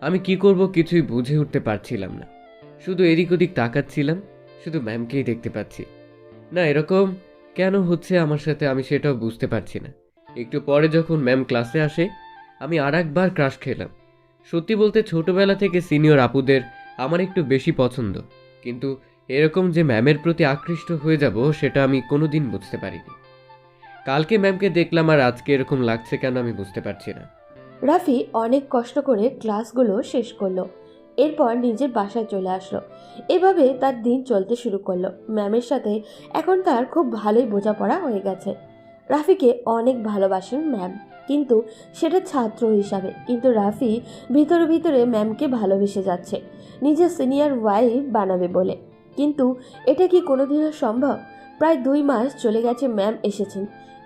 আমি কি করব কিছুই বুঝে উঠতে পারছিলাম না। শুধু এদিক ওদিক তাকাচ্ছিলাম, শুধু ম্যামকেই দেখতে পাচ্ছি। না, এরকম কেন হচ্ছে আমার সাথে আমি সেটাও বুঝতে পারছি না। একটু পরে যখন ম্যাম ক্লাসে আসে আমি আর একবার ক্রাশ খেলাম। সত্যি বলতে ছোটবেলা থেকে সিনিয়র আপুদের আমার একটু বেশি পছন্দ, কিন্তু এরকম যে ম্যামের প্রতি আকৃষ্ট হয়ে যাব সেটা আমি কোনোদিন বুঝতে পারিনি। কালকে ম্যামকে দেখলাম আর আজকে এরকম লাগছে কেন আমি বুঝতে পারছি না। রাফি অনেক কষ্ট করে ক্লাসগুলো শেষ করলো। এরপর নিজের বাসায় চলে আসলো। এভাবে তার দিন চলতে শুরু করলো। ম্যামের সাথে এখন তার খুব ভালোই বোঝাপড়া হয়ে গেছে। রাফিকে অনেক ভালোবাসেন ম্যাম, কিন্তু সেটা ছাত্র হিসাবে। কিন্তু রাফি ভিতরে ভিতরে ম্যামকে ভালোবেসে যাচ্ছে নিজের সিনিয়র ওয়াইফ বানাবে বলে। কিন্তু এটা কি কোনোদিনও সম্ভব? প্রায় 2 মাস চলে গেছে ম্যাম এসেছেন।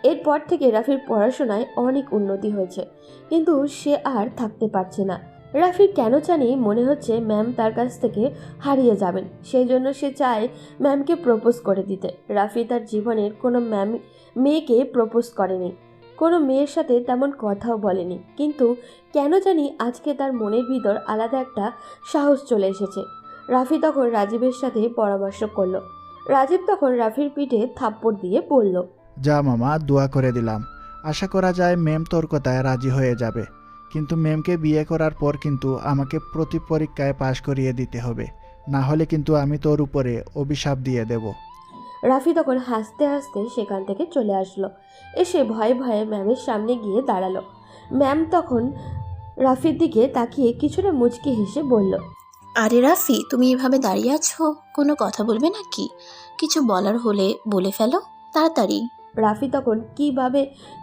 এরপর থেকে রাফির পড়াশোনায় অনেক উন্নতি হয়েছে, কিন্তু সে আর থাকতে পারছে না। রাফির কেন জানি মনে হচ্ছে ম্যাম তার কাছ থেকে হারিয়ে যাবেন। সেই জন্য সে চায় ম্যামকে প্রপোজ করে দিতে। রাফি তার জীবনের কোনো মেয়েকে প্রপোজ করেনি, কোনো মেয়ের সাথে তেমন কথাও বলেনি, কিন্তু কেন জানি আজকে তার মনের ভিতর আলাদা একটা সাহস চলে এসেছে। রাফি তখন রাজীবের সাথে পরামর্শ করলো। রাজীব তখন রাফির পিঠে থাপ্পড় দিয়ে বলল, যা মামা, দোয়া করে দিলাম। আশা করা যায় ম্যাম তোর কথায় রাজি হয়ে যাবে, কিন্তু ম্যামকে বিয়ে করার পর কিন্তু আমাকে প্রতি পরীক্ষায় পাশ করিয়ে দিতে হবে, না হলে কিন্তু আমি তোর উপরে অভিশাপ দিয়ে দেব। রাফি তখন হাসতে হাসতে সেখান থেকে চলে আসলো। এসে ভয়ে ভয়ে ম্যামের সামনে গিয়ে দাঁড়ালো। ম্যাম তখন রাফির দিকে তাকিয়ে কিছুটা মুচকি হেসে বলল, আরে রাফি, তুমি এভাবে দাঁড়িয়ে আছো, কোনো কথা বলবে নাকি? কিছু বলার হলে বলে ফেলো তাড়াতাড়ি। রাফি তখন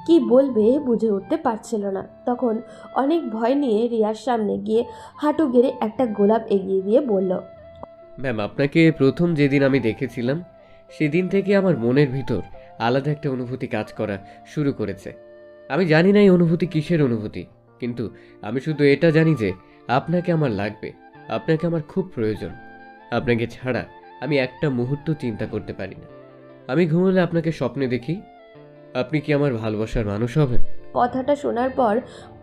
কি বলবে বুঝে উঠতে পারছিল না। তখন অনেক ভয় নিয়ে রিয়ার সামনে গিয়ে হাঁটু গেড়ে একটা গোলাপ এগিয়ে দিয়ে বলল, ম্যাম, আপনাকে প্রথম যেদিন আমি দেখেছিলাম সেদিন থেকে আমার মনের ভিতর আলাদা একটা অনুভূতি কাজ করা শুরু করেছে। আমি জানি না এই অনুভূতি কিসের অনুভূতি, কিন্তু আমি শুধু এটা জানি যে আপনাকে আমার লাগবে, আপনাকে আমার খুব প্রয়োজন। আপনাকে ছাড়া আমি একটা মুহূর্ত চিন্তা করতে পারি না। আমি ঘুমোলে আপনাকে স্বপ্নে দেখি। আপনি কি আমার ভালোবাসার মানুষ হবেন? কথাটা শোনার পর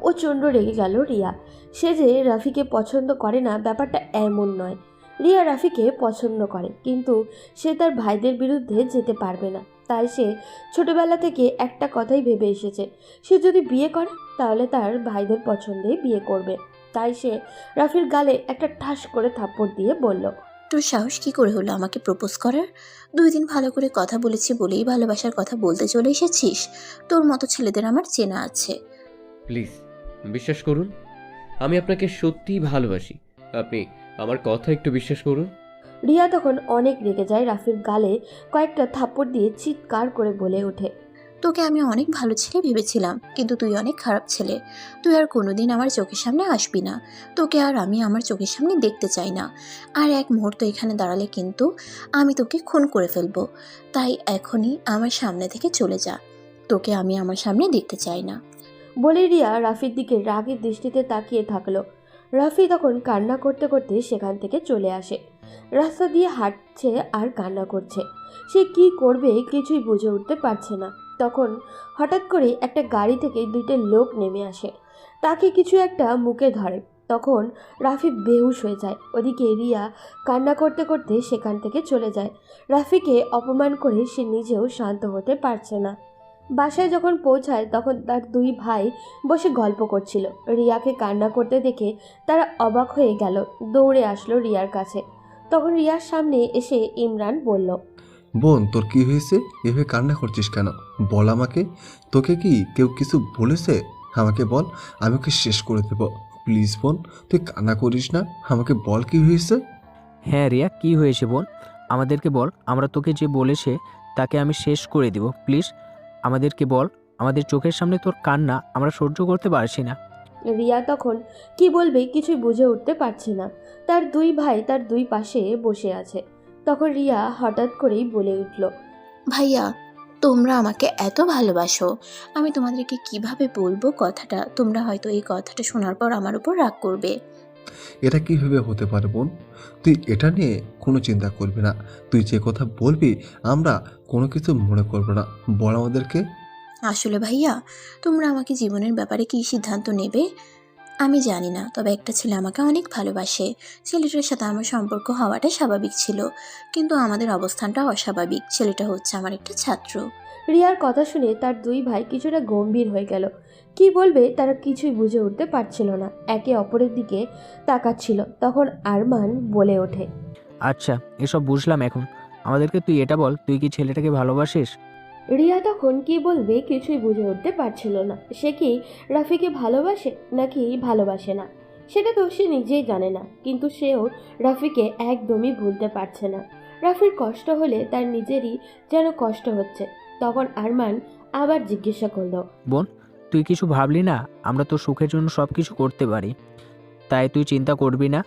প্রচণ্ড রেগে গেল রিয়া। সে যে রাফিকে পছন্দ করে না ব্যাপারটা এমন নয়। রিয়া রাফিকে পছন্দ করে, কিন্তু সে তার ভাইদের বিরুদ্ধে যেতে পারবে না। তাই সে ছোটবেলা থেকে একটা কথাই ভেবে এসেছে, সে যদি বিয়ে করে তাহলে তার ভাইদের পছন্দেই বিয়ে করবে। তাই সে রাফির গালে একটা ঠাস করে থাপ্পড় দিয়ে বলল, তোর সাহস কি করে হলো আমাকে প্রপোজ করার? 2 দিন ভালো করে কথা বলেছি বলেই ভালোবাসার কথা বলতে চলে এসেছিস? তোর মতো ছেলেদের আমার চেনা আছে। প্লিজ বিশ্বাস করুন, আমি আপনাকে সত্যিই ভালোবাসি। আপনি আমার কথা একটু বিশ্বাস করুন। রিয়া তখন অনেক রেগে যায়। রাফির গালে কয়েকটা থাপ্পড় দিয়ে চিৎকার করে বলে ওঠে, তোকে আমি অনেক ভালো ছেলে ভেবেছিলাম, কিন্তু তুই অনেক খারাপ ছেলে। তুই আর কোনোদিন আমার চোখের সামনে আসবি না। তোকে আর আমি আমার চোখের সামনে দেখতে চাই না। আর এক মুহূর্ত এখানে দাঁড়ালে কিন্তু আমি তোকে খুন করে ফেলবো। তাই এখনই আমার সামনে থেকে চলে যা। তোকে আমি আমার সামনে দেখতে চাই না। বলে রিয়া রাফির দিকে রাগের দৃষ্টিতে তাকিয়ে থাকলো। রাফি তখন কান্না করতে করতে সেখান থেকে চলে আসে। রাস্তা দিয়ে হাঁটছে আর কান্না করছে। সে কি করবে কিছুই বুঝে উঠতে পারছে না। তখন হঠাৎ করে একটা গাড়ি থেকে 2টা লোক নেমে আসে, তাকে কিছু একটা মুখে ধরে। তখন রাফি বেহুশ হয়ে যায়। ওদিকে রিয়া কান্না করতে করতে সেখান থেকে চলে যায়। রাফিকে অপমান করে সে নিজেও শান্ত হতে পারছে না। বাসায় যখন পৌঁছায় তখন তার 2 ভাই বসে গল্প করছিল। রিয়াকে কান্না করতে দেখে তারা অবাক হয়ে গেল, দৌড়ে আসলো রিয়ার কাছে। তখন রিয়ার সামনে এসে ইমরান বলল, বোন, তোর কি হয়েছে? এভাবে কান্না করছিস কেন? বল আমাকে। তোকে কি কেউ কিছু বলেছে? আমাকে বল, আমি ওকে শেষ করে দেব। প্লিজ বোন, তুই কান্না করিস না, আমাকে বল কি হয়েছে। হ্যাঁ রিয়া, কি হয়েছে বোন? আমাদেরকে বল, আমরা তোকে যে বলেছে তাকে আমি শেষ করে দিব। প্লিজ আমাদেরকে বল, আমাদের চোখের সামনে তোর কান্না আমরা সহ্য করতে পারছি না। রিয়া তখন কি বলবে কিছুই বুঝে উঠতে পারছে না। তার 2 ভাই তার 2 পাশে বসে আছে। তখন রিয়া হঠাৎ করেই বলে উঠল, ভাইয়া, তোমরা আমাকে এত ভালোবাসো, আমি তোমাদেরকে কিভাবে বলবো কথাটা? তোমরা হয়তো এই কথাটা শোনার পর আমার উপর রাগ করবে। এটা কীভাবে হতে পারে বোন? তুই এটা নিয়ে কোনো চিন্তা করবি না। তুই যে কথা বলবি আমরা কোনো কিছু মনে করবো না। বল আমাদেরকে। আসলে ভাইয়া, তোমরা আমাকে জীবনের ব্যাপারে কী সিদ্ধান্ত নেবে আমি জানি না, তবে একটা ছেলে আমাকে অনেক ভালোবাসে। ছেলেটার সাথে আমার সম্পর্ক হওয়াটা স্বাভাবিক ছিল, কিন্তু আমাদের অবস্থানটা অস্বাভাবিক। ছেলেটা হচ্ছে আমার একটা ছাত্র। রিয়ার কথা শুনে তার 2 ভাই কিছুটা গম্ভীর হয়ে গেল। কি বলবে তারা কিছুই বুঝে উঠতে পারছিল না, একে অপরের দিকে তাকাচ্ছিল। তখন আরমান বলে ওঠে, আচ্ছা এসব বুঝলাম, এখন আমাদেরকে তুই এটা বল, তুই কি ছেলেটাকে ভালোবাসিস? রিয়া তখন কি বলবে কিছুই বুঝে উঠতে পারছিল না। সে কি রাফিকে ভালোবাসে নাকি ভালোবাসে না সেটা তো সে নিজেই জানে না, কিন্তু সেও রাফিকে একদমই ভুলতে পারছে না। রাফির কষ্ট হলে তার নিজেরই যেন কষ্ট হচ্ছে। তখন আরমান আবার জিজ্ঞাসা করলো, বোন, তুই কিছু ভাবলি না? আমরা তোর সুখের জন্য সব কিছু করতে পারি, তাই তুই চিন্তা করবি না।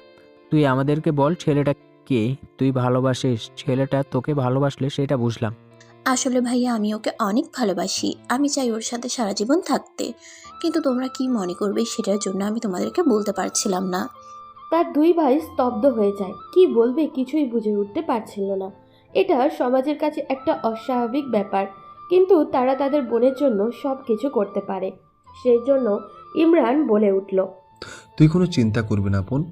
তুই আমাদেরকে বল, ছেলেটা কে তুই ভালোবাসিস? ছেলেটা তোকে ভালোবাসলে সেটা বুঝলাম। আসলে ভাইয়া, আমি ওকে অনেক ভালোবাসি। আমি চাই ওর সাথে সারা জীবন থাকতে, কিন্তু তোমরা কি মনে করবে সেটার জন্য আমি তোমাদেরকে বলতে পারছিলাম না। তার 2 ভাই স্তব্ধ হয়ে যায়। কি বলবে কিছুই বুঝে উঠতে পারছিল না। এটা সমাজের কাছে একটা অস্বাভাবিক ব্যাপার, কিন্তু তারা তাদের বোনের জন্য সব কিছু করতে পারে। সেই জন্য ইমরান বলে উঠল, তুই কোনো চিন্তা করবি না বোন।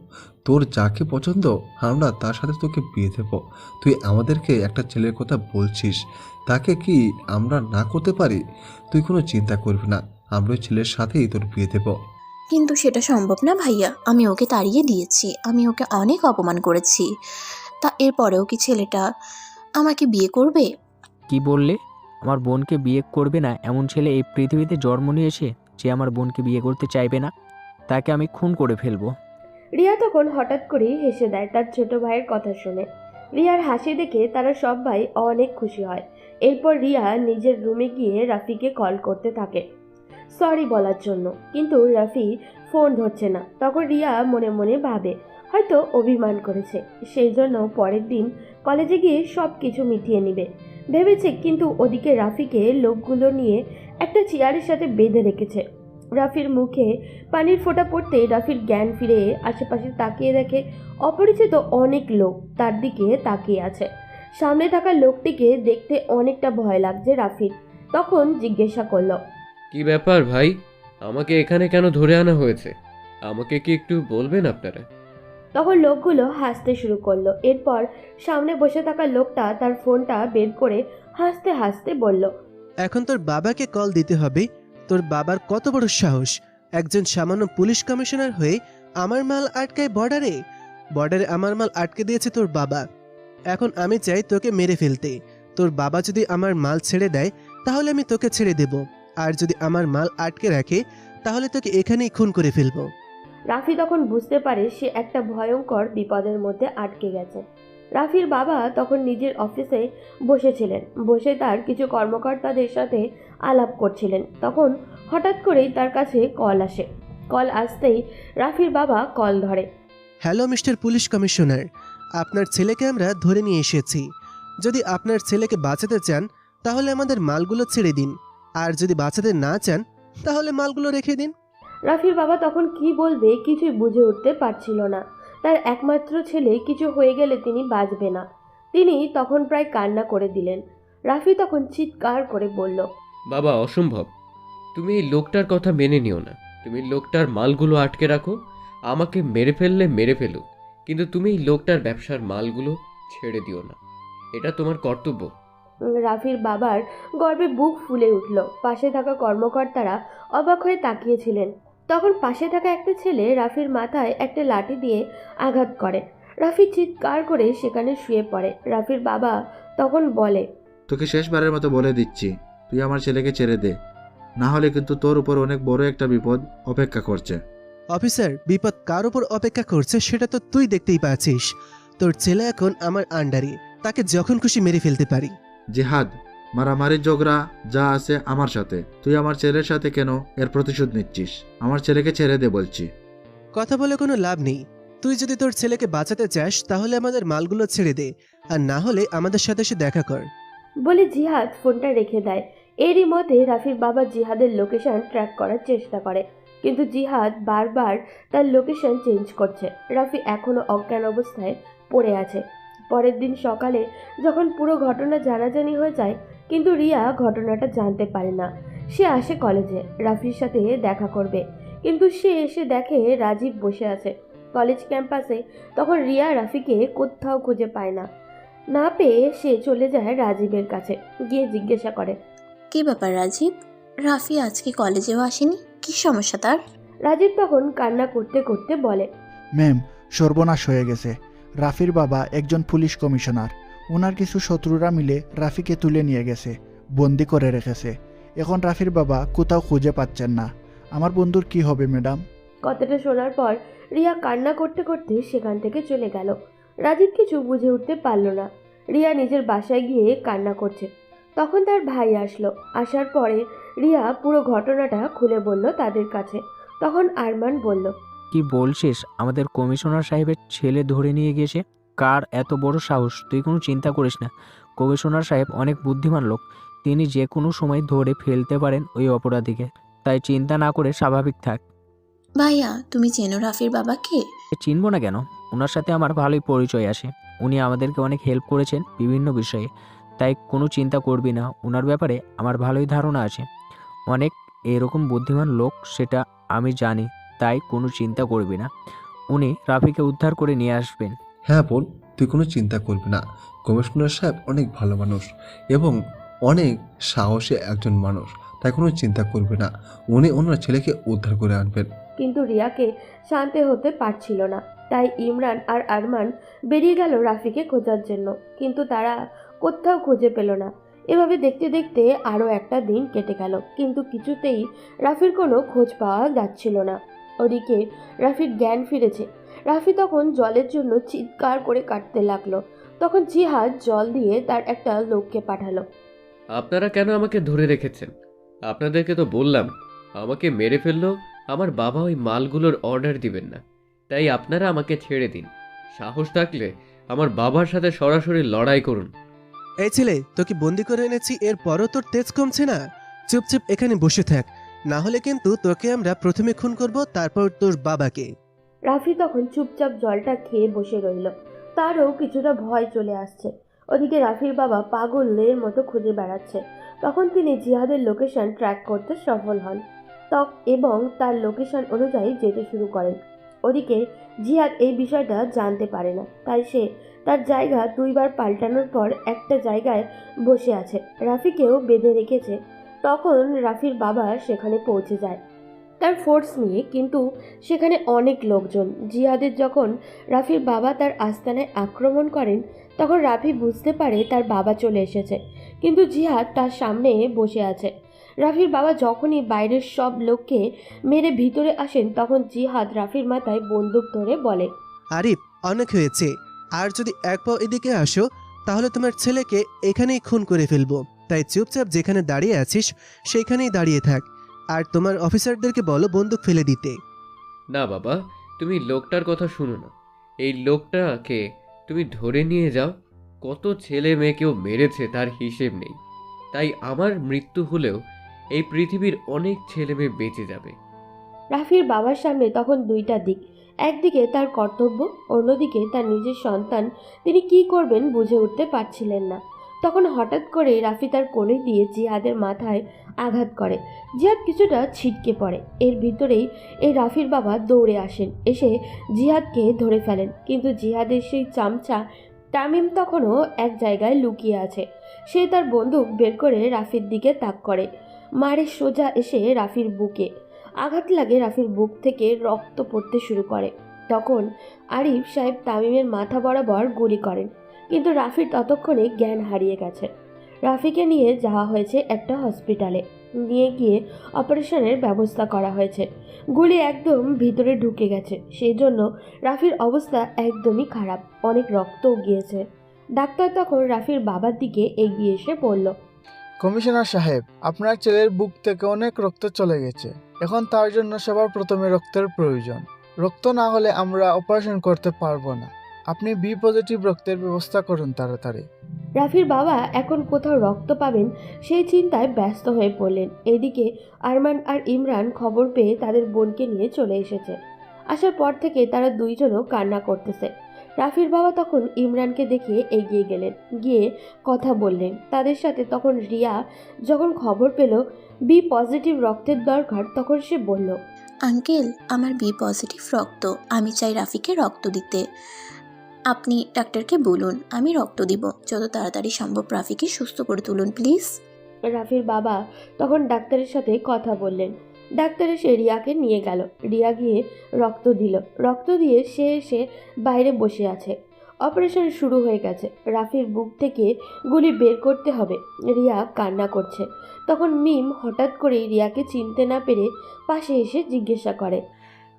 তোর যাকে পছন্দ আমরা তার সাথে তোকে বিয়ে দেবো। তুই আমাদেরকে একটা ছেলের কথা বলছিস, তাকে কি আমরা না করতে পারি? তুই কোনো চিন্তা করবি না, আমরা ওই ছেলের সাথেই তোর বিয়ে দেবো। কিন্তু সেটা সম্ভব না ভাইয়া, আমি ওকে তাড়িয়ে দিয়েছি, আমি ওকে অনেক অপমান করেছি। তা এরপরেও কি ছেলেটা আমাকে বিয়ে করবে? কি বললে? আমার বোনকে বিয়ে করবে না এমন ছেলে এই পৃথিবীতে জন্ম নিয়েছে যে আমার বোনকে বিয়ে করতে চাইবে না? তাকে আমি খুন করে ফেলবো। রিয়া তখন হঠাৎ করেই হেসে দেয় তার ছোট ভাইয়ের কথা শুনে। রিয়ার হাসি দেখে তারা সব ভাই অনেক খুশি হয়। এরপর রিয়া নিজের রুমে গিয়ে রাফিকে কল করতে থাকে সরি বলার জন্য, কিন্তু রাফি ফোন ধরছে না। তখন রিয়া মনে মনে ভাবে হয়তো অভিমান করেছে, সেই জন্য পরের দিন কলেজে গিয়ে সব কিছু মিটিয়ে নিবে ভেবেছে। কিন্তু ওদিকে রাফিকে লোকগুলো নিয়ে একটা চেয়ারের সাথে বেঁধে রেখেছে। রাফির মুখে পানির ফোঁটা পড়তে রাফির জ্ঞান ফিরে আশেপাশে তাকিয়ে দেখে অপরিচিত অনেক লোক তার দিকে তাকিয়ে আছে। সামনে থাকা লোকটিকে দেখতে অনেকটা ভয় লাগছে রাফির। তখন জিজ্ঞাসা করলো, কি ব্যাপার ভাই, আমাকে এখানে কেন ধরে আনা হয়েছে? আমাকে কি একটু বলবেন আপনারা? তখন লোকগুলো হাসতে শুরু করলো। এরপর সামনে বসে থাকা লোকটা তার ফোনটা বের করে হাসতে হাসতে বলল, এখন তোর বাবাকে কল দিতে হবে। তোর বাবার কত বড় সাহস, একজন সামান্য পুলিশ কমিশনার হয়ে আমার মাল আটকায় বর্ডারে। বর্ডারে আমার মাল আটকে দিয়েছে তোর বাবা। এখন আমি চাই তোকে মেরে ফেলতে। তোর বাবা যদি আমার মাল ছেড়ে দেয় তাহলে আমি তোকে ছেড়ে দেব, আর যদি আমার মাল আটকে রাখে তাহলে তোকে এখানেই খুন করে ফেলবো। রাফি তখন বুঝতে পারে সে একটা ভয়ঙ্কর বিপদের মধ্যে আটকে গেছে। রাফির বাবা তখন নিজের অফিসে বসেছিলেন, বসে তার কিছু কর্মকর্তাদের সাথে আলাপ করছিলেন। তখন হঠাৎ করেই তার কাছে কল আসে। কল আসতেই রাফির বাবা কল ধরে। হ্যালো মিস্টার পুলিশ কমিশনার, আপনার ছেলেকে আমরা ধরে নিয়ে এসেছি। যদি আপনার ছেলেকে বাঁচাতে চান তাহলে আমাদের মালগুলো ছেড়ে দিন, আর যদি বাঁচাতে না চান তাহলে মালগুলো রেখে দিন। রাফির বাবা তখন কি বলবে কিছুই বুঝে উঠতে পারছিল না। তার একমাত্র ছেলে কিছু হয়ে গেলে তিনি বাঁচবে না। তিনি তখন প্রায় কান্না করে দিলেন। রাফি তখন চিৎকার করে বলল, বাবা অসম্ভব, তুমি এই লোকটার কথা মেনে নিও না। তুমি লোকটার মালগুলো আটকে রাখো, আমাকে মেরে ফেললে মেরে ফেলুক, কিন্তু তুমি এই লোকটার ব্যবসার মালগুলো ছেড়ে দিও না, এটা তোমার কর্তব্য। রাফির বাবার গর্বে বুক ফুলে উঠল। পাশে থাকা কর্মকর্তারা অবাক হয়ে তাকিয়েছিলেন। তখন পাশে থাকা একটা ছেলে রাফির মাথায় একটা লাঠি দিয়ে আঘাত করে। রাফি চিৎকার করে সেখানে শুয়ে পড়ে। রাফির বাবা তখন বলে, তোকে শেষবারের মতো বলে দিচ্ছি, তুই আমার ছেলেকে ছেড়ে দে, না হলে কিন্তু তোর উপর অনেক বড় একটা বিপদ অপেক্ষা করছে। অফিসার, বিপদ কার উপর অপেক্ষা করছে সেটা তো তুই দেখতেই পাচ্ছিস। তোর ছেলে এখন আমার আন্ডারে, তাকে যখন খুশি মেরে ফেলতে পারি। জিহাদ, মারামারি ঝগড়া যা আছে আমার সাথে, তুই আমার ছেলের সাথে কেন এর প্রতিশোধ নিচ্ছিস? আমার ছেলেকে ছেড়ে দে বলছি। কথা বলে কোনো লাভ নেই। তুই যদি তোর ছেলেকে বাঁচাতে চাস তাহলে আমাদের মালগুলো ছেড়ে দে, আর না হলে আমাদের সাথে এসে দেখা কর। বলে জিহাদ ফোনটা রেখে দেয়। এরই মধ্যে রাফির বাবা জিহাদের লোকেশন ট্র্যাক করার চেষ্টা করে, কিন্তু জিহাদ বারবার তার লোকেশন চেঞ্জ করছে। রাফি এখনও অজ্ঞান অবস্থায় পড়ে আছে। পরের দিন সকালে যখন পুরো ঘটনা জানাজানি হয়ে যায়, কিন্তু রিয়া ঘটনাটা জানতে পারে না। সে আসে কলেজে রাফির সাথে দেখা করবে, কিন্তু সে এসে দেখে রাজীব বসে আছে কলেজ ক্যাম্পাসে। তখন রিয়া রাফিকে কোথাও খুঁজে পায় না। না পেয়ে সে চলে যায় রাজীবের কাছে, গিয়ে জিজ্ঞাসা করে, কি ব্যাপার রাজীব? রাফি আজকে কলেজেও আসেনি, কি সমস্যা তার? রাজীব তখন কান্না করতে করতে বলে, ম্যাম, সর্বনাশ হয়ে গেছে। রাফির বাবা একজন পুলিশ কমিশনার। ওনার কিছু শত্রুরা মিলে রাফিকে তুলে নিয়ে গেছে, বন্দি করে রেখেছে। এখন রাফির বাবা কোথাও খুঁজে পাচ্ছেন না। আমার বন্ধুর কি হবে ম্যাডাম? কথাটা শোনার পর রিয়া কান্না করতে করতে সেখান থেকে চলে গেল। রাজীব কিছু বুঝে উঠতে পারল না। রিয়া নিজের বাসায় গিয়ে কান্না করছে। তখন তার ভাই আসলো। আসার পরে রিয়া পুরো ঘটনাটা খুলে বলল তাদের কাছে। তখন আরমান বলল, কি বলছিস? আমাদের কমিশনার সাহেবের ছেলে ধরে নিয়ে গেছে? কার এত বড় সাহস? তুই কোনো চিন্তা করিস না, কমিশনার সাহেব অনেক বুদ্ধিমান লোক, তিনি যে কোনো সময় ধরে ফেলতে পারেন ওই অপরাধীকে, তাই চিন্তা না করে স্বাভাবিক থাক। ভাইয়া, তুমি চেনো রাফির বাবাকে? চিনব না কেন? ওনার সাথে আমার ভালোই পরিচয় আছে। উনি আমাদেরকে অনেক হেল্প করেছেন বিভিন্ন বিষয়ে, তাই কোনো চিন্তা করবি না। ওনার ব্যাপারে আমার ভালোই ধারণা আছে। অনেক এরকম বুদ্ধিমান লোক, সেটা আমি জানি, তাই কোনো চিন্তা করবি না, উনি রাফিকে উদ্ধার করে নিয়ে আসবেন। হ্যাঁ বোন, তুই কোনো চিন্তা করবি না। কমিশনার সাহেব অনেক ভালো মানুষ এবং অনেক সাহসী একজন মানুষ, তাই কোনো চিন্তা করবে না, উনি ওনার ছেলেকে উদ্ধার করে আনবেন। কিন্তু রিয়াকে শান্ত হতে পারছিল না, তাই ইমরান আর আরমান বেরিয়ে গেল রাফিকে খোঁজার জন্য। কিন্তু তারা কোথাও খুঁজে পেল না। এভাবে দেখতে দেখতে আরও একটা দিন কেটে গেল, কিন্তু কিছুতেই রাফির কোনো খোঁজ পাওয়া যাচ্ছিল না। ওদিকে রাফির জ্ঞান ফিরেছে। রাফি তখন জলের জন্য চিৎকার করে কাটতে লাগলো। তখন জিহাদ জল দিয়ে তার একটা লোককে পাঠালো। আপনারা কেন আমাকে ধরে রেখেছেন? আপনাদেরকে তো বললাম আমাকে মেরে ফেললো আমার বাবা ওই মালগুলোর অর্ডার দিবেন না, তাই আপনারা আমাকে ছেড়ে দিন। সাহস থাকলে আমার বাবার সাথে সরাসরি লড়াই করুন। এই ছেলে, তোকে বন্দি করে এনেছি, এরপরও তোর তেজ কমছে না? চুপচাপ এখানে বসে থাক, না হলে কিন্তু তোকে আমরা প্রথমে খুন করব, তারপর তোর বাবাকে। রাফি তখন চুপচাপ জলটা খেয়ে বসে রইল। তারও কিছুটা ভয় চলে আসছে। ওদিকে রাফির বাবা পাগলের মতো খুঁজে বেড়াচ্ছে। তখন তিনি জিহাদের লোকেশন ট্র্যাক করতে সফল হন এবং তার লোকেশন অনুযায়ী যেতে শুরু করেন। ওদিকে জিহাদ এই বিষয়টা জানতে পারে না, তাই সে তার জায়গা দুইবার পাল্টানোর পর একটা জায়গায় বসে আছে, রাফিকেও বেঁধে রেখেছে। তখন রাফির বাবা সেখানে পৌঁছে যায় তার ফোর্স নিয়ে, কিন্তু সেখানে অনেক লোকজন। জিহাদের যখন রাফির বাবা তার আস্তানায় আক্রমণ করেন, তখন রাফি বুঝতে পারে তার বাবা চলে এসেছে, কিন্তু জিহাদ তার সামনে বসে আছে। রাফির বাবা যখনই বাইরের সব লোককে মেরে ভিতরে আসেন, তখন জিহাদ রাফির মাথায় বন্দুক ধরে বলে, আরিফ, অনেক হয়েছে, আর যদি এক পাও এদিকে আসো তাহলে তোমার ছেলেকে এখানেই খুন করে ফেলবো। তাই চুপচাপ যেখানে দাঁড়িয়ে আছিস সেইখানেই দাঁড়িয়ে থাক, আর তোমার অফিসারদেরকে বলো বন্দুক ফেলে দিতে। না বাবা, তুমি লোকটার কথা শুনো না। এই লোকটাকে তুমি ধরে নিয়ে যাও। কত ছেলে মেয়েকেও মেরেছে তার হিসেব নেই। তাই আমার মৃত্যু হলেও এই পৃথিবীর অনেক ছেলে মেয়ে বেঁচে যাবে। রাফির বাবার সামনে তখন দুইটা দিক, একদিকে তার কর্তব্য, অন্যদিকে তার নিজের সন্তান। তিনি কি করবেন বুঝে উঠতে পারছিলেন না। তখন হঠাৎ করে রাফি তার কোণে দিয়ে জিহাদের মাথায় আঘাত করে। জিহাদ কিছুটা ছিটকে পড়ে। এর ভিতরেই এই রাফির বাবা দৌড়ে আসেন, এসে জিহাদকে ধরে ফেলেন। কিন্তু জিহাদের সেই চামচা তামিম তখনও এক জায়গায় লুকিয়ে আছে। সে তার বন্দুক বের করে রাফির দিকে তাক করে, মারে সোজা এসে রাফির বুকে আঘাত লাগে। রাফির বুক থেকে রক্ত পড়তে শুরু করে। তখন আরিফ সাহেব তামিমের মাথা বরাবর গুলি করেন, কিন্তু রাফির ততক্ষণে জ্ঞান হারিয়ে গেছে। রাফিকে নিয়ে যাওয়া হয়েছে একটা হসপিটালে, নিয়ে গিয়ে অপারেশনের ব্যবস্থা করা হয়েছে। গুলি একদম ভিতরে ঢুকে গেছে, সেই জন্য রাফির অবস্থা একদমই খারাপ, অনেক রক্তও গিয়েছে। ডাক্তার তখন রাফির বাবার দিকে এগিয়ে এসে বলল, কমিশনার সাহেব, আপনার ছেলের বুক থেকে অনেক রক্ত চলে গেছে। এখন তার জন্য সবার প্রথমে রক্তের প্রয়োজন। রক্ত না হলে আমরা অপারেশন করতে পারবো না। আপনি বি পজিটিভ রক্তের ব্যবস্থা করুন তাড়াতাড়ি। রাফির বাবা এখন কোথাও রক্ত পাবেন সেই চিন্তায় ব্যস্ত হয়ে পড়লেন। এদিকে আরমান আর ইমরান খবর পেয়ে তাদের বোনকে নিয়ে চলে এসেছে। আসার পর থেকে তারা দুইজনও কান্না করতেছে। রাফির বাবা তখন ইমরানকে দেখে এগিয়ে গেলেন, গিয়ে কথা বললেন তাদের সাথে। তখন রিয়া যখন খবর পেল বি পজিটিভ রক্তের দরকার, তখন সে বলল, আঙ্কেল, আমার বি পজিটিভ রক্ত, আমি চাই রাফিকে রক্ত দিতে। আপনি ডাক্তারকে বলুন আমি রক্ত দিব, যত তাড়াতাড়ি সম্ভব রাফিকে সুস্থ করে তুলুন প্লিজ। রাফির বাবা তখন ডাক্তারের সাথে কথা বললেন। ডাক্তার এসে রিয়াকে নিয়ে গেল। রিয়া গিয়ে রক্ত দিল। রক্ত দিয়ে সে এসে বাইরে বসে আছে। অপারেশন শুরু হয়ে গেছে। রাফির বুক থেকে গুলি বের করতে হবে। রিয়া কান্না করছে। তখন মিম হঠাৎ করেই রিয়াকে চিনতে না পেরে পাশে এসে জিজ্ঞাসা করে,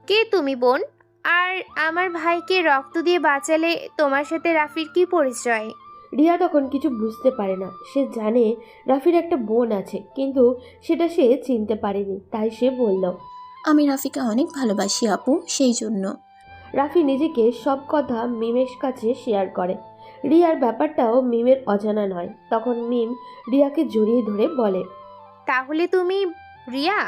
কে তুমি বোন? আর আমার ভাইকে রক্ত দিয়ে বাঁচালে তোমার সাথে রাফির কি পরিচয়? রিয়া তখন কিছু বুঝতে পারে না। সে জানে রাফির একটা বোন আছে, কিন্তু সেটা সে চিনতে পারেনি। তাই সে বলল, আমি রাফিকে অনেক ভালোবাসি আপু, সেই জন্য। রাফি নিজেকে সব কথা মিমের কাছে শেয়ার করে। রিয়ার ব্যাপারটাও মিমের অজানা নয়। তখন মিম রিয়াকে জড়িয়ে ধরে বলে, তাহলে তুমি রিয়া?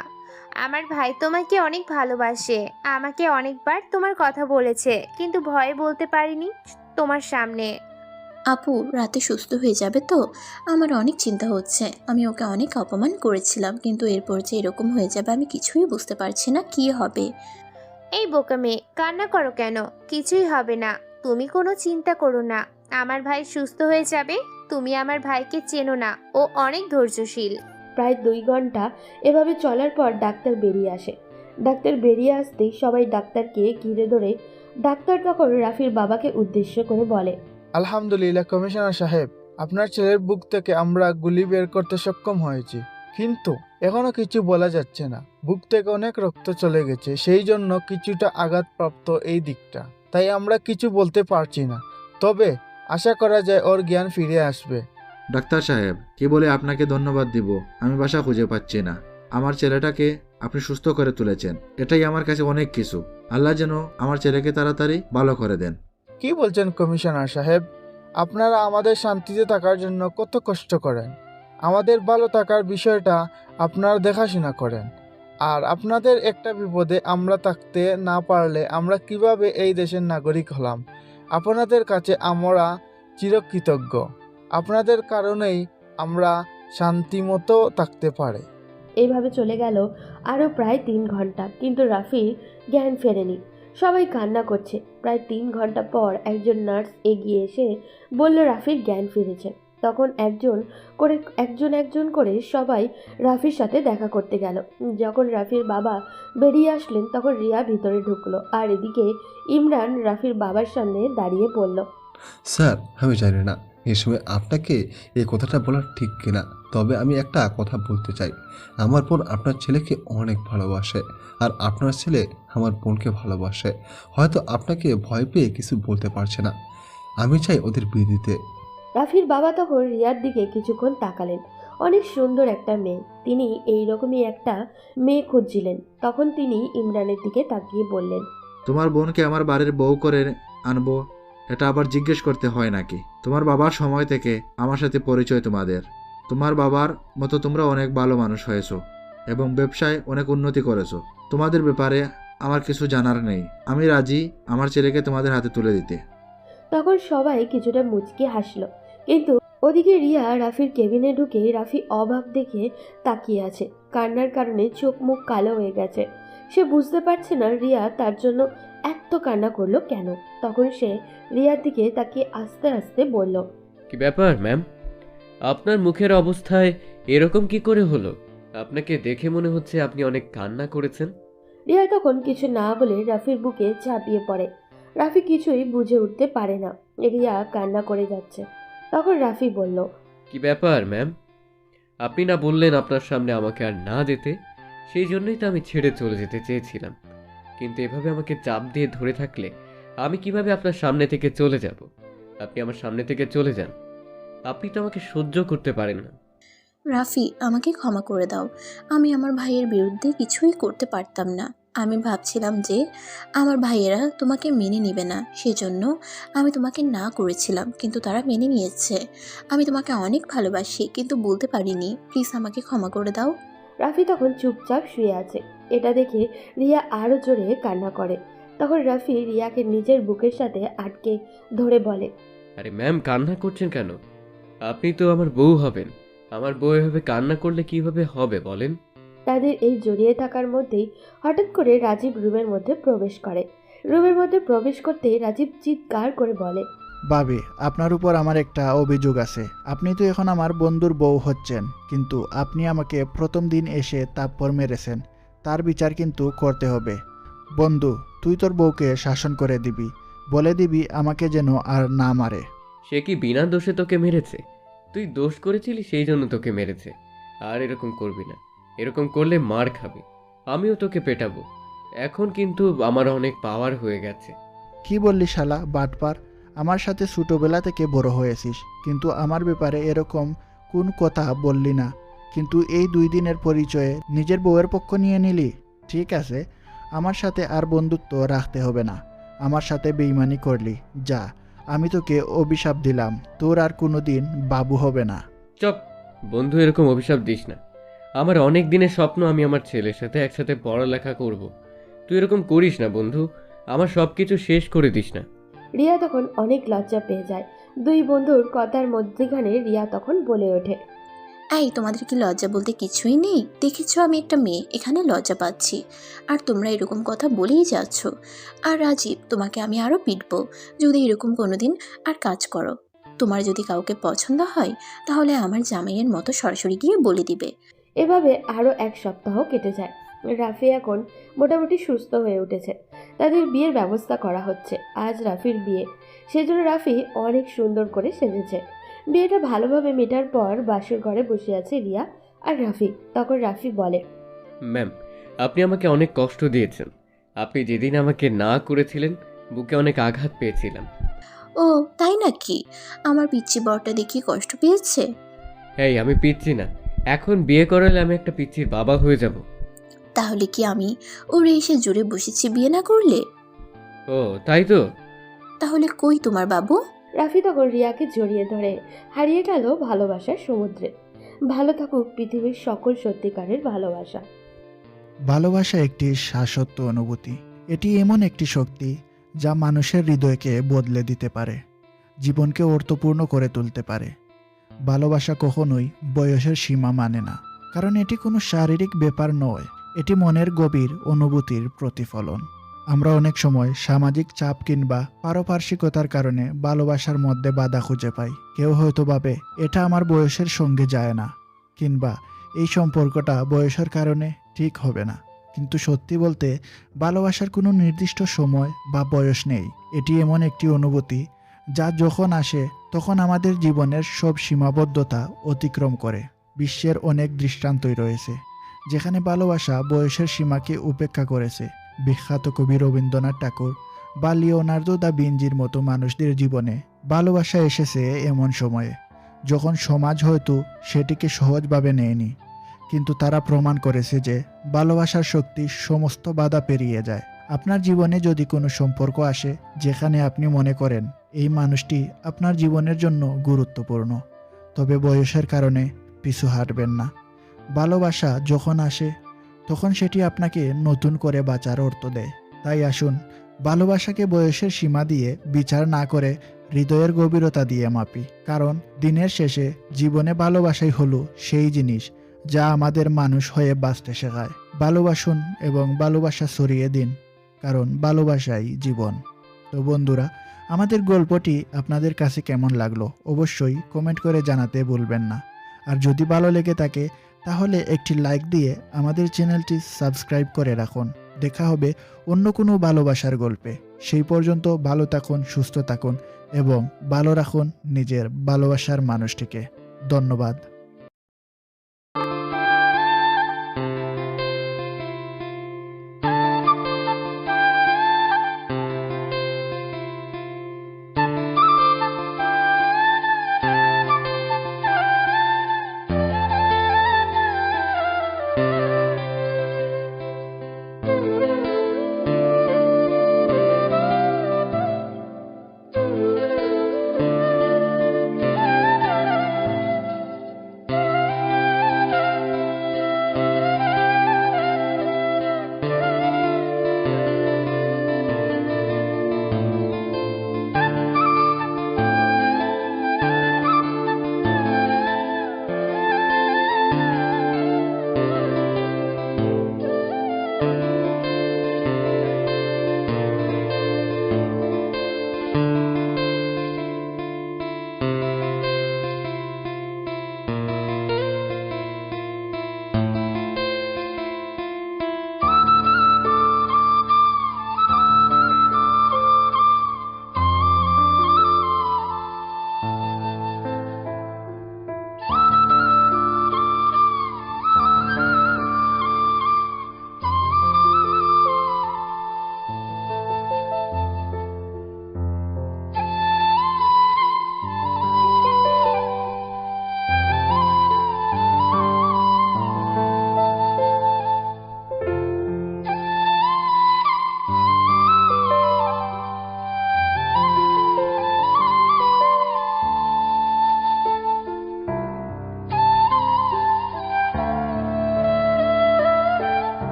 আমার ভাই তোমাকে অনেক ভালোবাসে, আমাকে অনেকবার তোমার কথা বলেছে, কিন্তু ভয়ে বলতে পারিনি তোমার সামনে। আপু রাতে সুস্থ হয়ে যাবে তো? আমার অনেক চিন্তা হচ্ছে। আমি ওকে অনেক অপমান করেছিলাম, কিন্তু এরপর যে এরকম হয়ে যাবে আমি কিছুই বুঝতে পারছি না কি হবে। এই বোকা মেয়ে, কান্না করো কেন? কিছুই হবে না, তুমি কোনো চিন্তা করো না। আমার ভাই সুস্থ হয়ে যাবে। তুমি আমার ভাইকে চেনো না, ও অনেক ধৈর্যশীল। প্রায় 2 ঘন্টা এভাবে চলার পর ডাক্তার বেরিয়ে আসে। ডাক্তার বেরিয়ে আসতেই সবাই ডাক্তারকে ঘিরে ধরে। ডাক্তার তখন রাফির বাবাকে উদ্দেশ্য করে বলে, আলহামদুলিল্লাহ কমিশনার সাহেব, আপনার ছেলের বুক থেকে আমরা গুলি বের করতে সক্ষম হয়েছি, কিন্তু এখনো কিছু বলা যাচ্ছে না। বুক থেকে অনেক রক্ত চলে গেছে, সেই জন্য কিছুটা আঘাতপ্রাপ্ত এই দিকটা, তাই আমরা কিছু বলতে পারছি না। তবে আশা করা যায় ওর জ্ঞান ফিরে আসবে। ডাক্তার সাহেব, কি বলে আপনাকে ধন্যবাদ দিব? আমি বাসা খুঁজে পাচ্ছি না। আমার ছেলেটাকে আপনি সুস্থ করে তুলেছেন, এটাই আমার কাছে অনেক কিছু। আল্লাহ যেন আমার ছেলেকে তাড়াতাড়ি ভালো করে দেন। কি বলছেন কমিশনার সাহেব? আপনারা আমাদের শান্তিতে থাকার জন্য কত কষ্ট করেন, আমাদের ভালো থাকার বিষয়টা আপনারা দেখাশোনা করেন, আর আপনাদের একটা বিপদে আমরা থাকতে না পারলে আমরা কিভাবে এই দেশের নাগরিক হলাম? আপনাদের কাছে আমরা চিরকৃতজ্ঞ। আপনাদের কারণেই আমরা শান্তিমতো থাকতে পারি। এইভাবে চলে গেল আরও প্রায় 3 ঘন্টা, কিন্তু রাফির জ্ঞান ফেরেনি। সবাই কান্না করছে। প্রায় 3 ঘন্টা পর একজন নার্স এগিয়ে এসে বলল রাফির জ্ঞান ফিরেছে। তখন একজন করে সবাই রাফির সাথে দেখা করতে গেল। যখন রাফির বাবা বেরিয়ে আসলেন তখন রিয়া ভিতরে ঢুকলো, আর এদিকে ইমরান রাফির বাবার সামনে দাঁড়িয়ে বলল, স্যার, আমি জানি না এই সময় আপনাকে এই কথাটা বলা ঠিক কিনা, তবে আমি একটা কথা বলতে চাই। আমার বোন আপনার ছেলেকে অনেক ভালোবাসে, আর আপনার ছেলে আমার বোনকে ভালোবাসে। হয়তো আপনাকে ভয় পেয়ে কিছু বলতে পারছে না। আমি চাই ওদের বিয়ে দিতে। রাফির বাবা তখন রিয়ার দিকে কিছুক্ষণ তাকালেন। অনেক সুন্দর একটা মেয়ে, তিনি এইরকমই একটা মেয়ে খুঁজছিলেন। তখন তিনি ইমরানের দিকে তাকিয়ে বললেন, তোমার বোনকে আমার বাড়ির বউ করে আনবো, এটা আবার জিজ্ঞেস করতে হয় নাকি? তোমার বাবার সময় থেকে আমার সাথে পরিচয় তোমাদের। তোমার বাবার মতো তোমরা অনেক ভালো মানুষ হয়েছো এবং ব্যবসায় অনেক উন্নতি করেছো। তোমাদের ব্যাপারে আমার কিছু জানার নেই। আমি রাজি আমার ছেলেকে তোমাদের হাতে তুলে দিতে। তখন সবাই কিছুটা মুচকি হাসলো, কিন্তু ওদিকে রিয়া রাফির কেবিনে ঢুকে রাফি অবাক দেখে তাকিয়ে আছে। কান্নার কারণে চোখ মুখ কালো হয়ে গেছে। সে বুঝতে পারছে না রিয়া তার জন্য এত কান্না করলো কেন। তখন সে রিয়ার দিকে তাকিয়ে আস্তে আস্তে বলল, কি ব্যাপার ম্যাম, আপনার মুখের অবস্থায় এরকম কি করে হলো? আপনাকে দেখে মনে হচ্ছে আপনি অনেক কান্না করেছেন। রিয়া তখন কিছু না বলে রাফির বুকে ঝাঁপিয়ে পড়ে। রাফি কিছুই বুঝে উঠতে পারে না রিয়া কান্না করে যাচ্ছে। তখন রাফি বলল, কি ব্যাপার ম্যাম, আপনি না বললেন আপনার সামনে আমাকে আর না যেতে? সেই জন্যই তো আমি ছেড়ে চলে যেতে চেয়েছিলাম, কিন্তু এভাবে আমাকে চাপ দিয়ে ধরে থাকলে আমি কিভাবে আপনার সামনে থেকে চলে যাব? আপনি আমার সামনে থেকে চলে যান। আপনি তো আমাকে সহ্য করতে পারেন না। রাফি, আমাকে ক্ষমা করে দাও। আমি আমার ভাইয়ের বিরুদ্ধে কিছুই করতে পারতাম না। আমি ভাবছিলাম যে আমার ভাইয়েরা তোমাকে মেনে নেবে না, সেজন্য আমি তোমাকে না করেছিলাম, কিন্তু তারা মেনে নিয়েছে। আমি তোমাকে অনেক ভালোবাসি, কিন্তু বলতে পারিনি। প্লিজ আমাকে ক্ষমা করে দাও। রাফি তখন চুপচাপ শুয়ে আছে। এটা দেখে রিয়া আরও জোরে কান্না করে। তখন রাফি রিয়াকে নিজের বুকের সাথে আটকে ধরে বলে, আরে ম্যাম, কান্না করছেন কেন? আপনি তো আমার বউ হবেন। আমার বউ এভাবে কান্না করলে কিভাবে হবে বলেন? তাদের এই জড়িয়ে থাকার মধ্যেই হঠাৎ করে রাজীব রুমের মধ্যে প্রবেশ করে। রুমের মধ্যে প্রবেশ করতেই রাজীব চিৎকার করে বলে, ভাবি, আপনার উপর আমার একটা অভিযোগ আছে। আপনি তো এখন আমার বন্ধুর বউ হচ্ছেন, কিন্তু আপনি আমাকে প্রথম দিন এসে তারপর মেরেছেন। তার বিচার কিন্তু করতে হবে। বন্ধু, তুই তোর বউকে শাসন করে দিবি, বলে দিবি আমাকে যেন আর না মারে। সে কি বিনা দোষে তোকে মেরেছে? তুই দোষ করেছিলি সেই জন্য তোকে মেরেছে। আর এরকম করবি না, এরকম করলে মার খাবি। আমিও তোকে পেটাবো। এখন কিন্তু আমার অনেক পাওয়ার হয়ে গেছে। কি বললি শালা বাটপার? আমার সাথে ছোটোবেলা থেকে বড় হয়েছিস, কিন্তু আমার ব্যাপারে এরকম কোন কথা বললি না। কিন্তু এই 2 দিনের পরিচয়ে নিজের বউয়ের পক্ষ নিয়ে নিলি। ঠিক আছে, আমার সাথে আর বন্ধুত্ব রাখতে হবে না। আমার সাথে বেইমানি করলি, যা, আমি তোকে অভিশাপ দিলাম, তোর আর কোনো দিন বাবু হবে না। চপ বন্ধু, এরকম অভিশাপ দিস না। আমার অনেক দিনের স্বপ্ন আমি আমার ছেলের সাথে একসাথে পড়ালেখা করব। তুই এরকম করিস না বন্ধু, আমার সব কিছু শেষ করে দিস না। রিয়া তখন অনেক লজ্জা পেয়ে যায়। 2 বন্ধুর কথার মধ্যখানে রিয়া তখন বলে ওঠে, এই, তোমাদের কি লজ্জা বলতে কিছুই নেই? দেখেছো আমি একটা মেয়ে, এখানে লজ্জা পাচ্ছি, আর তোমরা এরকম কথা বলেই যাচ্ছ। আর রাজীব, তোমাকে আমি আরও পিটবো যদি এরকম কোনোদিন আর কাজ করো। তোমার যদি কাউকে পছন্দ হয় তাহলে আমার জামাইয়ের মতো সরাসরি গিয়ে বলে দিবে। এভাবে আরও 1 সপ্তাহ কেটে যায়। রাফি এখন মোটামুটি সুস্থ হয়ে উঠেছে। তাদের বিয়ের ব্যবস্থা করা হচ্ছে। আজ রাফির বিয়ে, সেজন্য রাফি অনেক সুন্দর করে সেজেছে। বিয়েটা ভালোভাবে মেটার পর বাসর ঘরে বসে আছে রিয়া আর রাফি। তখন রাফি বলে, ম্যাম, আপনি আমাকে অনেক কষ্ট দিয়েছেন। আপনি যেদিন আমাকে না করেছিলেন, বুকে অনেক আঘাত পেয়েছিলাম। ও তাই নাকি? আমার পিচ্চি বরটা দেখি কষ্ট পেয়েছে। এই, আমি পিচ্ছি না। এখন বিয়ে করালে আমি একটা পিচ্চির বাবা হয়ে যাব। তাহলে কি আমি ওরে এসে জুড়ে বসেছি বিয়ে না করলে? ও তাই তো। তাহলে কই তোমার বাবু? রাফি তখন রিয়াকে জড়িয়ে ধরে হারিয়ে গেল ভালোবাসার সমুদ্রে। ভালো থাকুক পৃথিবীর সকল সত্যিকারের ভালোবাসা। ভালোবাসা একটি শাশ্বত অনুভূতি। এটি এমন একটি শক্তি যা মানুষের হৃদয়কে বদলে দিতে পারে, জীবনকে অর্থপূর্ণ করে তুলতে পারে। ভালোবাসা কখনোই বয়সের সীমা মানে না, কারণ এটি কোনো শারীরিক ব্যাপার নয়, এটি মনের গভীর অনুভূতির প্রতিফলন। আমরা অনেক সময় সামাজিক চাপ কিংবা পারপার্শ্বিকতার কারণে ভালোবাসার মধ্যে বাধা খুঁজে পাই। কেউ হয়তো ভাবে এটা আমার বয়সের সঙ্গে যায় না, কিংবা এই সম্পর্কটা বয়সের কারণে ঠিক হবে না। কিন্তু সত্যি বলতে ভালোবাসার কোনো নির্দিষ্ট সময় বা বয়স নেই। এটি এমন একটি অনুভূতি যা যখন আসে তখন আমাদের জীবনের সব সীমাবদ্ধতা অতিক্রম করে। বিশ্বের অনেক দৃষ্টান্তই রয়েছে যেখানে ভালোবাসা বয়সের সীমাকে উপেক্ষা করেছে। বিখ্যাত কবি রবীন্দ্রনাথ ঠাকুর বা লিওনার্দো দা ভিঞ্চির মতো মানুষদের জীবনে ভালোবাসা এসেছে এমন সময়ে যখন সমাজ হয়তো সেটিকে সহজভাবে নেয়নি, কিন্তু তারা প্রমাণ করেছে যে ভালোবাসার শক্তি সমস্ত বাধা পেরিয়ে যায়। আপনার জীবনে যদি কোনো সম্পর্ক আসে যেখানে আপনি মনে করেন এই মানুষটি আপনার জীবনের জন্য গুরুত্বপূর্ণ, তবে বয়সের কারণে পিছু হাঁটবেন না। ভালোবাসা যখন আসে তখন সেটি আপনাকে নতুন করে বাঁচার অর্থ দেয়। তাই আসুন ভালোবাসাকে বয়সের সীমা দিয়ে বিচার না করে হৃদয়ের গভীরতা দিয়ে মাপি, কারণ দিনের শেষে জীবনে ভালোবাসাই হলো সেই জিনিস যা আমাদের মানুষ হয়ে বাঁচতে শেখায়। ভালোবাসুন এবং ভালোবাসা ছড়িয়ে দিন, কারণ ভালোবাসাই জীবন। তো বন্ধুরা, আমাদের গল্পটি আপনাদের কাছে কেমন লাগলো অবশ্যই কমেন্ট করে জানাতে ভুলবেন না। আর যদি ভালো লেগে থাকে তাহলে একটি লাইক দিয়ে আমাদের চ্যানেলটি সাবস্ক্রাইব করে রাখুন। দেখা হবে অন্য কোনো ভালোবাসার গল্পে। সেই পর্যন্ত ভালো থাকুন, সুস্থ থাকুন এবং ভালো রাখুন নিজের ভালোবাসার মানুষটিকে। ধন্যবাদ।